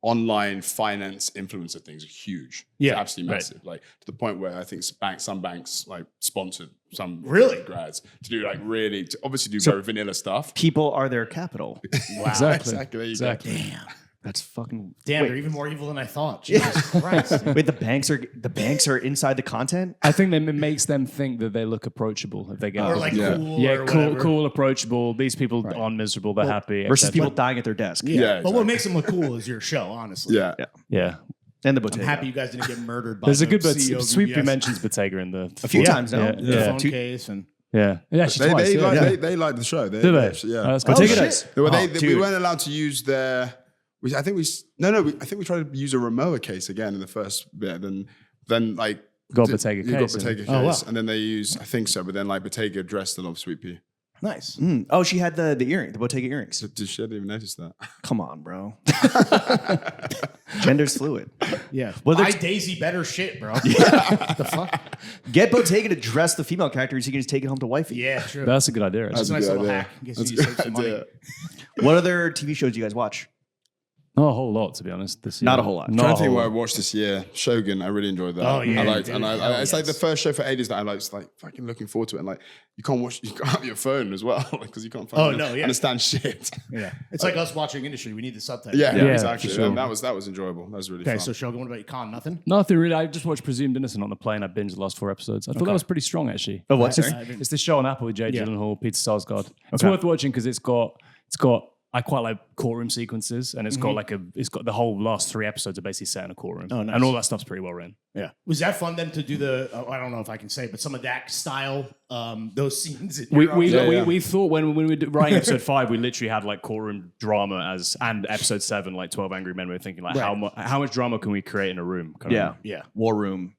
online finance influencer things are huge. Yeah. It's absolutely massive. Like to the point where I think some banks like sponsored some Really? grads to do like really to obviously do very vanilla stuff. People are their capital. Wow. Exactly. Exactly. There you Exactly. Damn. That's fucking. Damn, they're even more evil than I thought. Jesus Christ. Wait, the banks are inside the content. I think that it makes them think that they look approachable if they get Or like Yeah. cool. yeah, or cool, whatever. cool, approachable. These people aren't miserable; they're happy. Versus etc. people dying at their desk. Yeah. Yeah, But what exactly. makes them look cool is your show, honestly. Yeah. Yeah, And the I'm Bottega. happy you guys didn't get murdered by there's a the good bit. CEO of Sweepy UBS. mentions Bottega in the a few Yeah. times now. Yeah. The Yeah. phone Two- case and yeah, They, twice. they, yeah. like, Yeah. they liked the show. Do they? Yeah. Oh, that's Bottega good. does. we dude. weren't allowed to use their. I think we tried to use a Ramoa case again in the first bit. Then like Got Bottega you got case, Bottega Oh, case, wow. and then they use I think so, but then like Bottega dressed a lot of Sweet Pea. nice. Oh, she had the earring, the Bottega earrings. So did she? I didn't even notice that. Come on, bro. Gender's fluid. Yeah. Well, Buy there's- Daisy better shit, bro. What the fuck? Get Bottega to dress the female characters. You can just take it home to wifey. Yeah, true. That's a good idea. Actually. That's a nice good little idea. hack. Guess That's you a save good some money. idea. What other TV shows do you guys watch? Not a whole lot, to be honest. This year. Not a whole lot. I'm Not trying a to think whole what I lot. watched this year. Shogun, I really enjoyed that. Oh, yeah, I liked, dude. and Hell it's like the yes. first show for ages that I like fucking looking forward to it. And like you can't have your phone as well because you can't understand shit. Yeah. It's like us watching industry. We need the subtitles. Yeah, Yeah, exactly. for sure. And that was enjoyable. That was really Okay, fun. so Shogun, what about you? Con, nothing? Nothing really. I just watched Presumed Innocent on the plane. I binged the last 4 episodes. I thought that was pretty strong, actually. Oh, what? Sorry? It's this show on Apple with Jake Yeah. Gyllenhaal, Peter Sarsgaard. It's Okay. worth watching because it's got. I quite like courtroom sequences, and it's got the whole last 3 episodes are basically set in a courtroom, Oh, nice. and all that stuff's pretty well written. Yeah. Was that fun then to do I don't know if I can say, but some of that style, those scenes? in We your own show? we thought when we were writing episode 5, we literally had like courtroom drama and episode 7, like 12 Angry Men. We were thinking like Right. how much drama can we create in a room? kind of Yeah. thing. Yeah. War Room,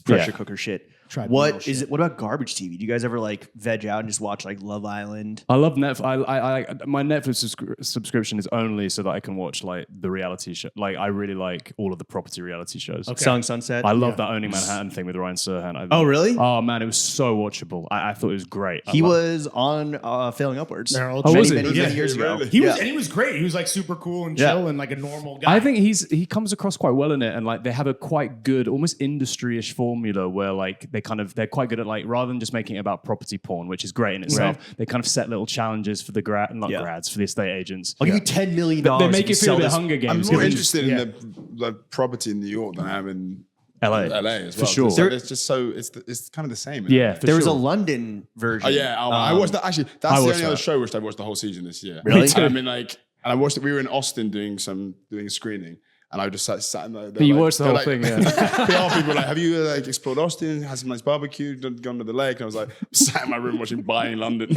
pressure Yeah. cooker shit. Tribunal What is shit. it? What about garbage TV? Do you guys ever like veg out and just watch like Love Island? I love Netflix. My Netflix subscription is only so that I can watch like the reality show. Like I really like all of the property reality shows. Okay. Selling Sunset. I love that Owning Manhattan thing with Ryan Serhant. Oh, really? Oh man, it was so watchable. I thought it was great. He was on Failing Upwards. They're all Oh, was many, he? many Yeah. years ago. Really? He was, Yeah. and he was great. He was like super cool and Yeah. chill and like a normal guy. I think he comes across quite well in it, and like they have a quite good, almost industry-ish formula where like they're quite good at like rather than just making it about property porn, which is great in itself. They kind of set little challenges for the Yeah. grads for the estate agents. I'll give you $10 million. They make if you it feel sell a bit this. Hunger I'm Games. more Yeah. interested in the property in New York than I am in LA. LA as For well. sure. It's, like, it's just so it's kind of the same. isn't Yeah, it? for There was a sure. London version. Oh yeah, I watched that. Actually, that's I the watched only other that. show which I watched the whole season this year. Really? And I mean, like, and I watched it. We were in Austin doing a screening, and I just sat in there. You watched the whole thing, yeah. PR people were like, have you like explored Austin? Had some nice barbecue? Gone to the lake? And I was like, sat in my room watching Buying London,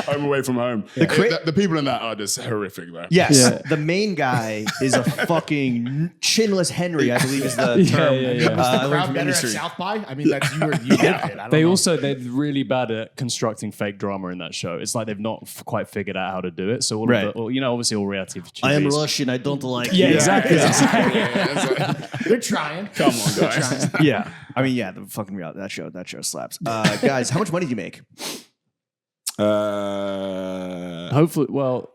home away from home. The people in that are just horrific, though. Yes, Yeah. the main guy is a fucking chinless Henry, I believe is the Yeah, term. yeah, yeah. was the I learned crowd from better at industry. South by? I mean, that's you lived it. I don't know. They're really bad at constructing fake drama in that show. It's like they've not quite figured out how to do it. So all Right. of the, obviously all reality TV. I am Russian. I don't like. Yeah, you. exactly. It's like, They're trying. come on, guys. Yeah, I mean, yeah, the fucking reality that show slaps. Guys, how much money do you make? Hopefully, well,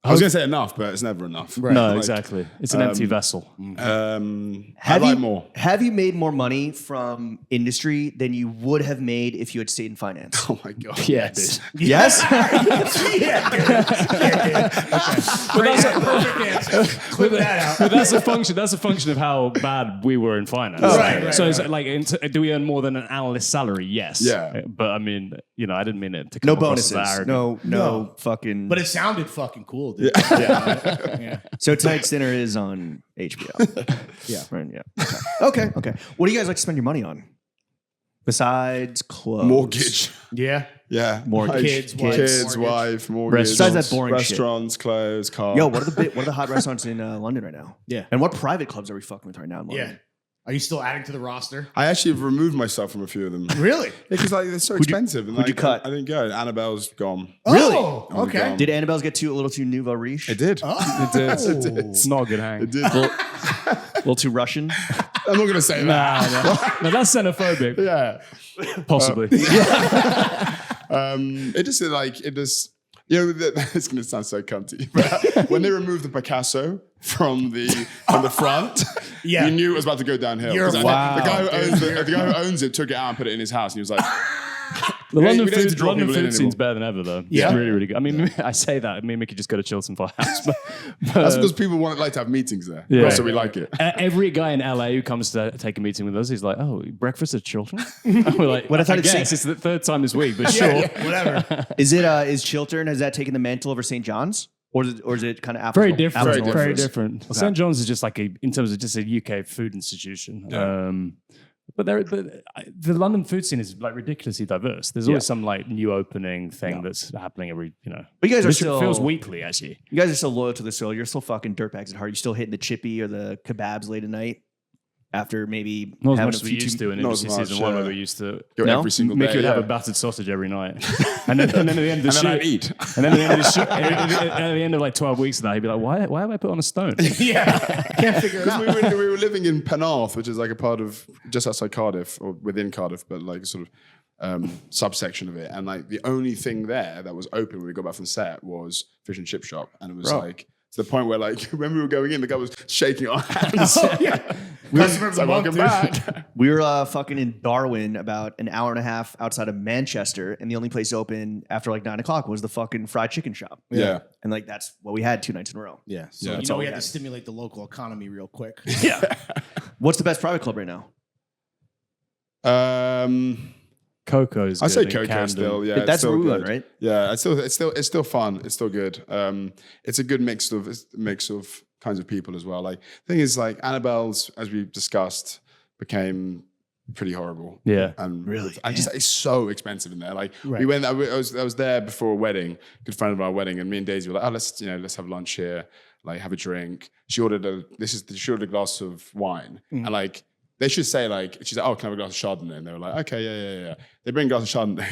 I was going to say enough, but it's never enough. no, Like, exactly. It's an empty vessel. I'd like more. Have you made more money from industry than you would have made if you had stayed in finance? Oh my god. Yes. Yes. Yeah, dude. Perfect answer. Clip that out. But that's a function. That's a function of how bad we were in finance. Right, So, it's like, do we earn more than an analyst salary? Yes. Yeah. But I mean, I didn't mean it to come No across as bonuses. arrogant. No fucking. But it sounded fucking cool, dude. Yeah. So tonight's dinner is on HBO. Yeah. Right. Yeah. Okay. What do you guys like to spend your money on? Besides clothes. Mortgage. Yeah. Yeah. Mortgage. Kids, Kids, wife, mortgage. Besides that boring shit. Restaurants, clothes, car. Yo, what are the hot restaurants in London right now? Yeah. And what private clubs are we fucking with right now in London? Yeah. Are you still adding to the roster? I actually have removed myself from a few of them. Really? Because like they're so expensive. And, who'd you like, cut? I didn't go. Annabelle's gone. Really? Oh, okay. gone. Did Annabelle's get a little too nouveau riche? It did. Oh. It's not a good hang. It did. A little too Russian? I'm not going to say that. No, that's xenophobic. Yeah. Possibly. It just, it's going to sound so cunty, but when they removed the Picasso from the front, Yeah. you knew it was about to go downhill. You're 'Cause wow. The guy who owns it took it out and put it in his house, and he was like, The London we don't need to draw London people in food scene's anymore. better than ever, though. Yeah. It's really, really good. I mean, I say that. Me and Mickey just go to Chiltern for a house. But, that's because people like to have meetings there. Yeah. So we like it. every guy in LA who comes to take a meeting with us, he's like, "Oh, breakfast at Chiltern?" And we're like, What I thought I it's guess it's the third time this week, but sure. Yeah, whatever. Is Chiltern, has that taken the mantle over St. John's? Or is it kind of apples? Very to- different. apples to Very oranges? different. St. John's is just like in terms of just a UK food institution. Yeah. But the London food scene is like ridiculously diverse. There's always some like new opening thing that's happening every, But you guys are It still feels weekly actually. You guys are still loyal to the soil. You're still fucking dirtbags at heart. You still hitting the chippy or the kebabs late at night after maybe Not as having much a as we few used to in Not as industry much, season one, where yeah. we used to. Go No? every single Mickey day. would have yeah. a battered sausage every night, and then at the end of the And shoot, then I'd eat. and then at the end of the shoot, at the end of like 12 weeks of that, he'd be like, "Why have I put on a stone?" Yeah. Can't figure it out. Because we were living in Penarth, which is like a part of just outside Cardiff or within Cardiff, but like a sort of subsection of it. And like the only thing there that was open when we got back from set was fish and chip shop, and it was like to the point where like when we were going in, the guy was shaking our hands. Customer of the So month, welcome dude. back. We were fucking in Darwin, about an hour and a half outside of Manchester, and the only place open after like 9 o'clock was the fucking fried chicken shop. Yeah. And like that's what we had 2 nights in a row. Yeah. So Yeah. we had to stimulate the local economy real quick. Yeah. What's the best private club right now? Coco's. I say good in Coco Camden. still. Yeah, That's it's still where we good. went, right? Yeah, it's still fun. It's still good. It's a good mix of kinds of people as well. Like the thing is, like Annabelle's, as we discussed, became pretty horrible. Yeah. And Really? it's so expensive in there. Like Right. we went. I was there before a wedding, good friend of our wedding, and me and Daisy were like, oh, let's have lunch here, like have a drink. She ordered a glass of wine, and like. They should say like, she's like, oh, can I have a glass of Chardonnay? And they were like, okay, yeah. They bring a glass of Chardonnay,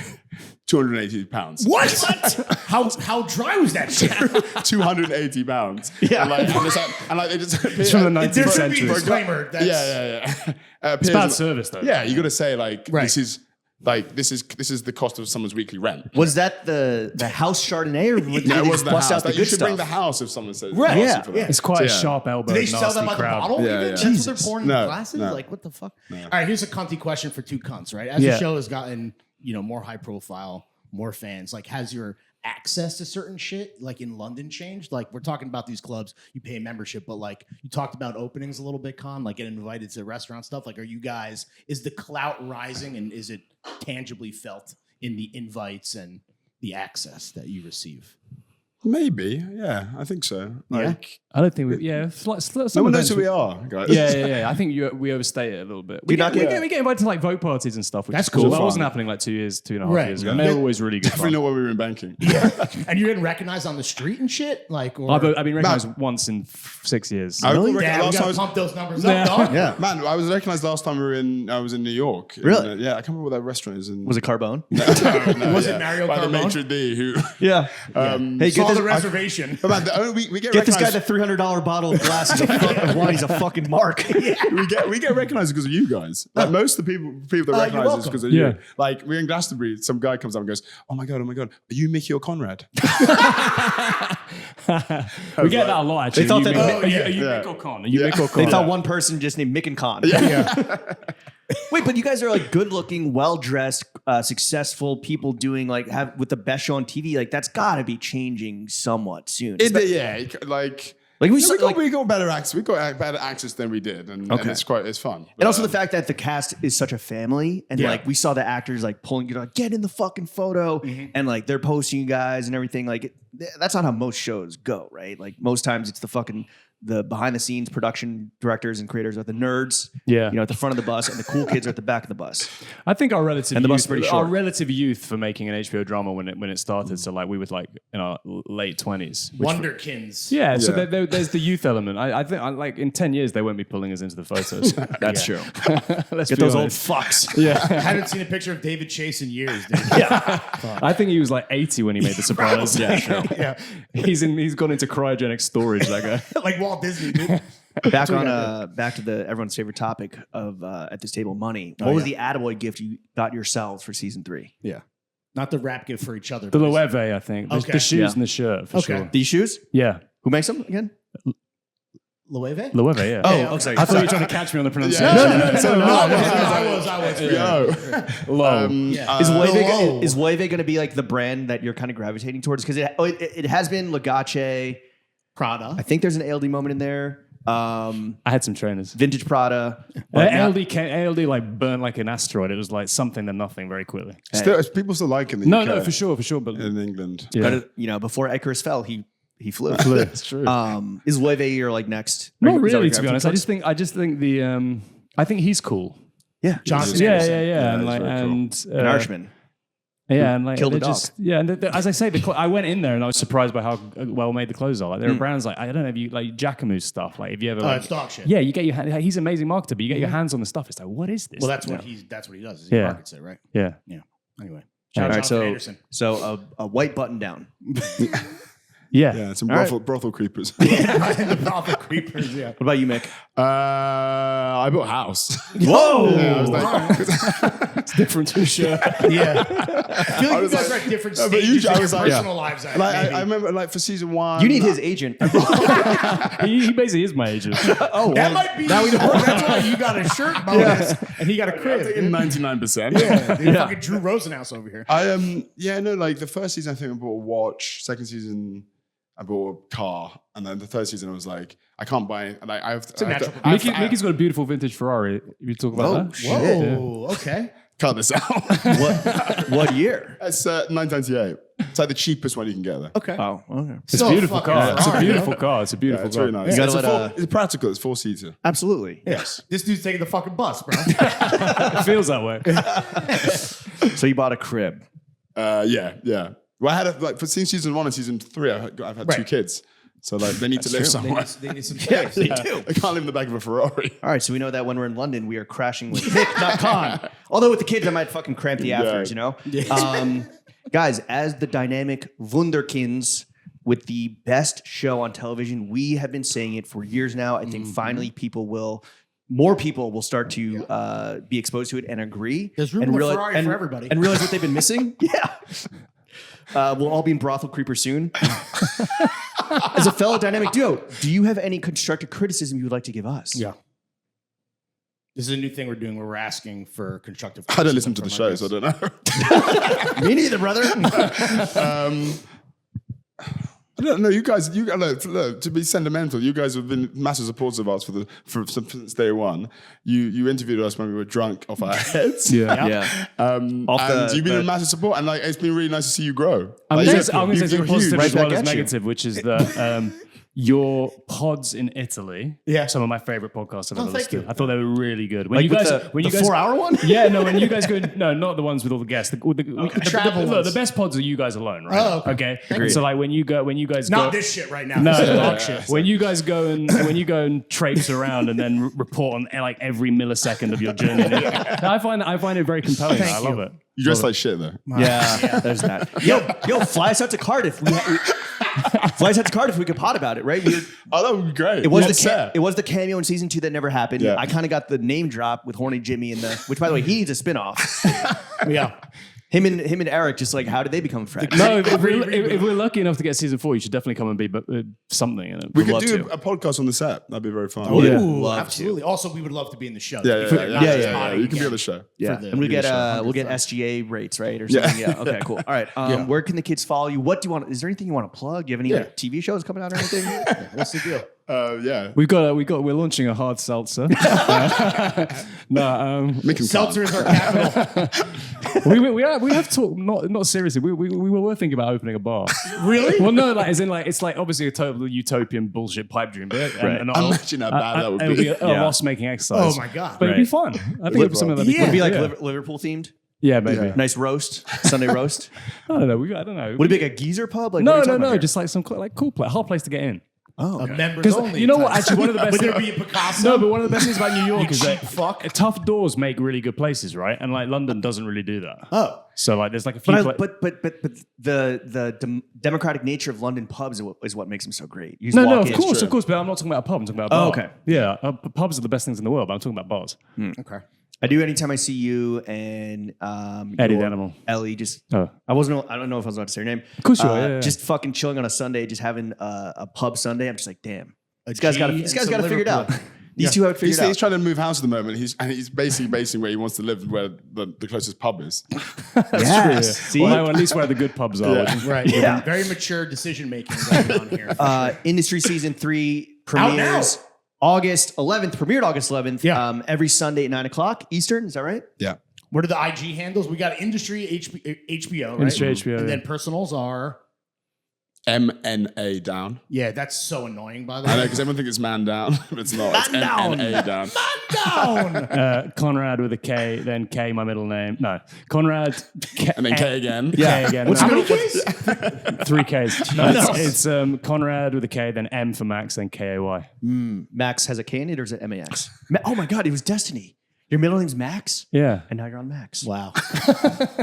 £280. What? How dry was that shit? £280. Yeah. And they just It's from the 19th There should be a century. disclaimer. That's, yeah. It's bad service though. Yeah, you got to say like, Right. this is the cost of someone's weekly rent. Was that the house Chardonnay or did No, they it just wasn't the bust house. out the Like, good you should stuff? bring the house if someone says Right, asking yeah, for that. yeah. It's quite a So, sharp elbow. Do they sell nasty that by the crowd. bottle? Yeah, even? yeah. That's what Jesus. they're pouring in No, glasses? no. Like, what the fuck? All right, here's a cunty question for two cunts, right? As Yeah. the show has gotten, more high profile, more fans, like, has your access to certain shit, like in London, changed? Like, we're talking about these clubs, you pay a membership, but like, you talked about openings a little bit, Con, like getting invited to restaurant stuff. Like, is the clout rising and is it tangibly felt in the invites and the access that you receive? Maybe, yeah, I think so. Like, I don't think we. Yeah, some no one knows events who we are, guys. Yeah. I think we overstate it a little bit. We get invited to like vote parties and stuff. Which That's is cool. cool. That Fun. wasn't happening like 2.5 Right. years ago. Yeah. And they're always really good. Definitely Fun. not when we were in banking. And you didn't recognize on the street and shit? Like, or I've been recognized once in 6 years. I Really? reckon damn, we last time I gotta was- pump those numbers up, dog. Yeah. Man, I was recognized last time I was in New York. Really? Yeah, I can't remember what that restaurant is. Was it Carbone? Was it Mario By the Carbone? maitre d' who... Yeah. Hey, Saw get the this, reservation. But man, we get get this guy recognized. the $300 bottle of glass of wine. He's a fucking mark. we get recognized because of you guys. Like most of the people that you're recognize us welcome. because of Yeah. you. Like we're in Glastonbury, some guy comes up and goes, "Oh my god, are you Mickey or Conrad?" We get that a lot. Actually. They thought that- Are you Yeah. Mick or Con? Are you Yeah. Mick or Con? They thought one person just named Mick and Con. Wait, but you guys are like good-looking, well-dressed, successful people doing with the best show on TV. Like that's got to be changing somewhat soon. We got better access. We got better access than we did, and it's fun. And also the fact that the cast is such a family, and Yeah. like we saw the actors like pulling you like get in the fucking photo, and like they're posting you guys and everything. Like that's not how most shows go, right? Like most times it's the fucking the behind the scenes production directors and creators are the nerds. Yeah. You know, at the front of the bus, and the cool kids are at the back of the bus. I think our relative And the bus is youth, pretty our short. relative youth for making an HBO drama when it started. So like we were like in our late 20s. Wonderkins. Yeah, so Yeah. there's the youth element. I think like in 10 years they won't be pulling us into the photos. That's true. Let's Get be those honest. old fucks. I haven't seen a picture of David Chase in years, dude. I think he was like 80 when he made The Sopranos. Yeah, sure. Yeah. He's gone into cryogenic storage. That guy. Like Walt Disney, dude. Back to the everyone's favorite topic of at this table, money. What was the attaboy gift you got yourselves for season 3? Yeah. Not the rap gift for each other. The but Loewe, I think. The shoes Yeah. and the shirt for Okay. sure. These shoes? Yeah. Who makes them again? Loewe? Loewe, yeah. Oh, sorry. I thought you were trying to catch me on the pronunciation. I was. Low. Is Loewe going to be like the brand that you're kind of gravitating towards? Because it has been Legace. Prada. I think there's an ALD moment in there. I had some trainers. Vintage Prada. But now- ALD like burned like an asteroid. It was like something then nothing very quickly. Still, people still like it in the No, UK. no, for sure. But In England. yeah. but, you know, before Icarus fell, he flew. That's true. Is Loewe your like next? Not is that what really, you're to be gravitating honest. towards? I just think the I think he's cool. Yeah, Johnson Yeah, Anderson. and he's like very cool. and An Irishman. yeah, and like killed a they're dog. just and as I say, I went in there and I was surprised by how well made the clothes are. Like there are brands like I don't know if you like Jacquemus stuff. Like if you ever Oh, like, it's dog shit. yeah, you get your he's an amazing marketer, but you get your hands on the stuff. It's like what is this? Well, that's what he does. Is he Yeah. markets it, right? yeah. Yeah. Anyway. All Shout out right, Jonathan Anderson. so a white button down. Yeah. Yeah, some All brothel creepers. The Prophet Creepers, yeah. What about you, Mick? I built a house. Whoa! Yeah, I was like, It's different to a shirt. Yeah. I feel like you guys are at different No, but stages usually in I your was like- personal lives. like, I remember, like for season 1, You need his agent. he basically is my agent. Oh, That might be. That's why you got a shirt bonus and he got a I'm crib. taking 99%. Yeah, dude, fucking Drew Rosenhaus over here. I like the first season I think I bought a watch. Second season I bought a car, and then the third season I was like, I can't buy. Like I have to. a natural Mickey's got a beautiful vintage Ferrari. You talk about that? Whoa, okay. cut this out. what year? It's 998. It's like the cheapest one you can get there. Okay. Oh, okay. It's a beautiful car. It's a beautiful car. It's a Yeah, beautiful it's car. very nice. You It's, gotta it's practical. It's 4-seater. Absolutely. Yes. This dude's taking the fucking bus, bro. It feels that way. So you bought a crib. Yeah. Well, I had like for season 1 and season 3, I've had 2 kids, so like they need to live somewhere. They need some space. They do. I can't live in the back of a Ferrari. All right, so we know that when we're in London, we are crashing with Mick, not Con. Although with the kids, I might fucking cramp the afters, you know? Guys, as the dynamic Wunderkinds with the best show on television, we have been saying it for years now. I think finally more people will start to be exposed to it and agree. There's room and in the realize- Ferrari and- for everybody. And realize what they've been missing. Yeah. We'll all be in brothel creeper soon. As a fellow dynamic duo, do you have any constructive criticism you would like to give us? Yeah. This is a new thing we're doing where we're asking for constructive I don't listen criticism to the from our show, so guests. I don't know. Me neither, brother. I don't know. You guys, look, to be sentimental, you guys have been massive supporters of us since day one. You interviewed us when we were drunk off our heads. Yeah. And you've been a massive support, and like it's been really nice to see you grow. I'm Like, going to say you're something positive Right as well back as at you. negative, which is that your pods in Italy, some of my favorite podcasts I've ever thank listened you. to. I thought they were really good. When Like you guys, with the 4-hour one? Yeah, no, when you guys go, no, not the ones with all the guests. The travel look, ones. the best pods are you guys alone, right? Oh, okay. So like when you guys Not go, this shit right now. No, This is no, dog no. shit. When you guys go and traipse around and then report on like every millisecond of your journey, I find it very compelling. I love it. you dress like shit though. Yeah, there's that. Yo, fly us out to Cardiff. Fly us out to Cardiff. We could pod about it, right? Oh, that would be great. It was Yeah. it was the cameo in season 2 that never happened. Yeah. I kind of got the name drop with Horny Jimmy which by the way, he needs a spinoff. Yeah. Him and Eric, just like, how did they become friends? No, if we're lucky enough to get season 4, you should definitely come and be something in it. We could love do to. a podcast on the set. That'd be very fun. Yeah. Ooh, Love absolutely. Also, we would love to be in the show. Yeah. Not just potting You can be again. on the show. Yeah, for the and we get show. we'll get SGA rates, right, or something. Yeah. Okay. Cool. All right. Where can the kids follow you? What do you want? Is there anything you want to plug? Do you have any Yeah. TV shows coming out or anything? What's the deal? Yeah. We're launching a hard seltzer. Making Seltzer is our capital. we have talked not seriously. We were thinking about opening a bar. Really? Well, no, like as in like it's like obviously a total utopian bullshit pipe dream, but Imagine how bad that would it would be be. a loss making exercise. Oh my God. But it'd be fun. I think it'd be something that'd be Would it be cool. like Liverpool themed? Yeah, maybe. Nice roast, Sunday roast. I don't know. I don't know. Would it be like a geezer pub? Like, what are No, you talking about here? just like some like cool place, hard place to get in. Oh, okay. Members Because only. you know what? type. Actually, one of the best. Would there be a Picasso? No, but one of the best things about New York is that cheap fuck. tough doors make really good places, right? And like London doesn't really do that. Oh. So like, there's like a few. But the democratic nature of London pubs is what makes them so great. You just No, walk of in. course. But I'm not talking about a pub. I'm talking about a bar. Oh, okay. Yeah, pubs are the best things in the world. But I'm talking about bars. Okay. I do anytime I see you and Eddie the your Animal. Ellie. Just Oh. I don't know if I was about to say your name. Of course you are. Yeah. Just fucking chilling on a Sunday, just having a pub Sunday. I'm just like, damn, A this guy's got G it and some figured out. Liverpool. These two have it figured He's out. trying to move house at the moment. He's basically basing where he wants to live, where the closest pub is. Yes. See? Well, at least where the good pubs are. Yeah. which is- Right. Yeah. Very mature decision making going on here. Industry season 3 Out now. premieres August 11th. Premiered August 11th. Yeah. Every Sunday at 9:00 Eastern. Is that right? Yeah. What are the IG handles? We got Industry HBO, right? Industry HBO, And yeah. then personals are. MNA down. Yeah, that's so annoying, by the I know way. because everyone thinks it's man down, but it's not. It's Man down. MNA down. Down. Conrad with a K, then K, my middle name. No, Conrad. K, And then K again. K again. What's No, How many Ks? 3 Ks. No, it's Conrad with a K, then M for Max, then KAY. Max has a K in it, or is it MAX? Oh my God, it was Destiny. Your middle name's Max, Yeah. and now you're on Max. Wow.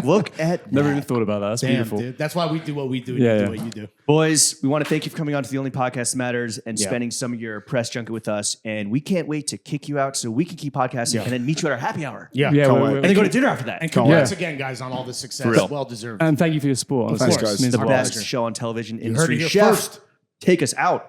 Look at Never that. even thought about that. That's Damn, beautiful. dude. That's why we do what we do and Yeah, you yeah. do what you do. Boys, we want to thank you for coming on to the only podcast that matters and Yeah. spending some of your press junket with us. And we can't wait to kick you out so we can keep podcasting and then meet you at our happy hour. Yeah. Yeah, Can't we- wait. And then go to dinner after that. And congrats Yeah. again, guys, on all the success. real. Well deserved. And thank you for your support. Thanks, Honestly. guys. It means a Our lot. best show on television. You heard Industry it here chef. first. Take us out.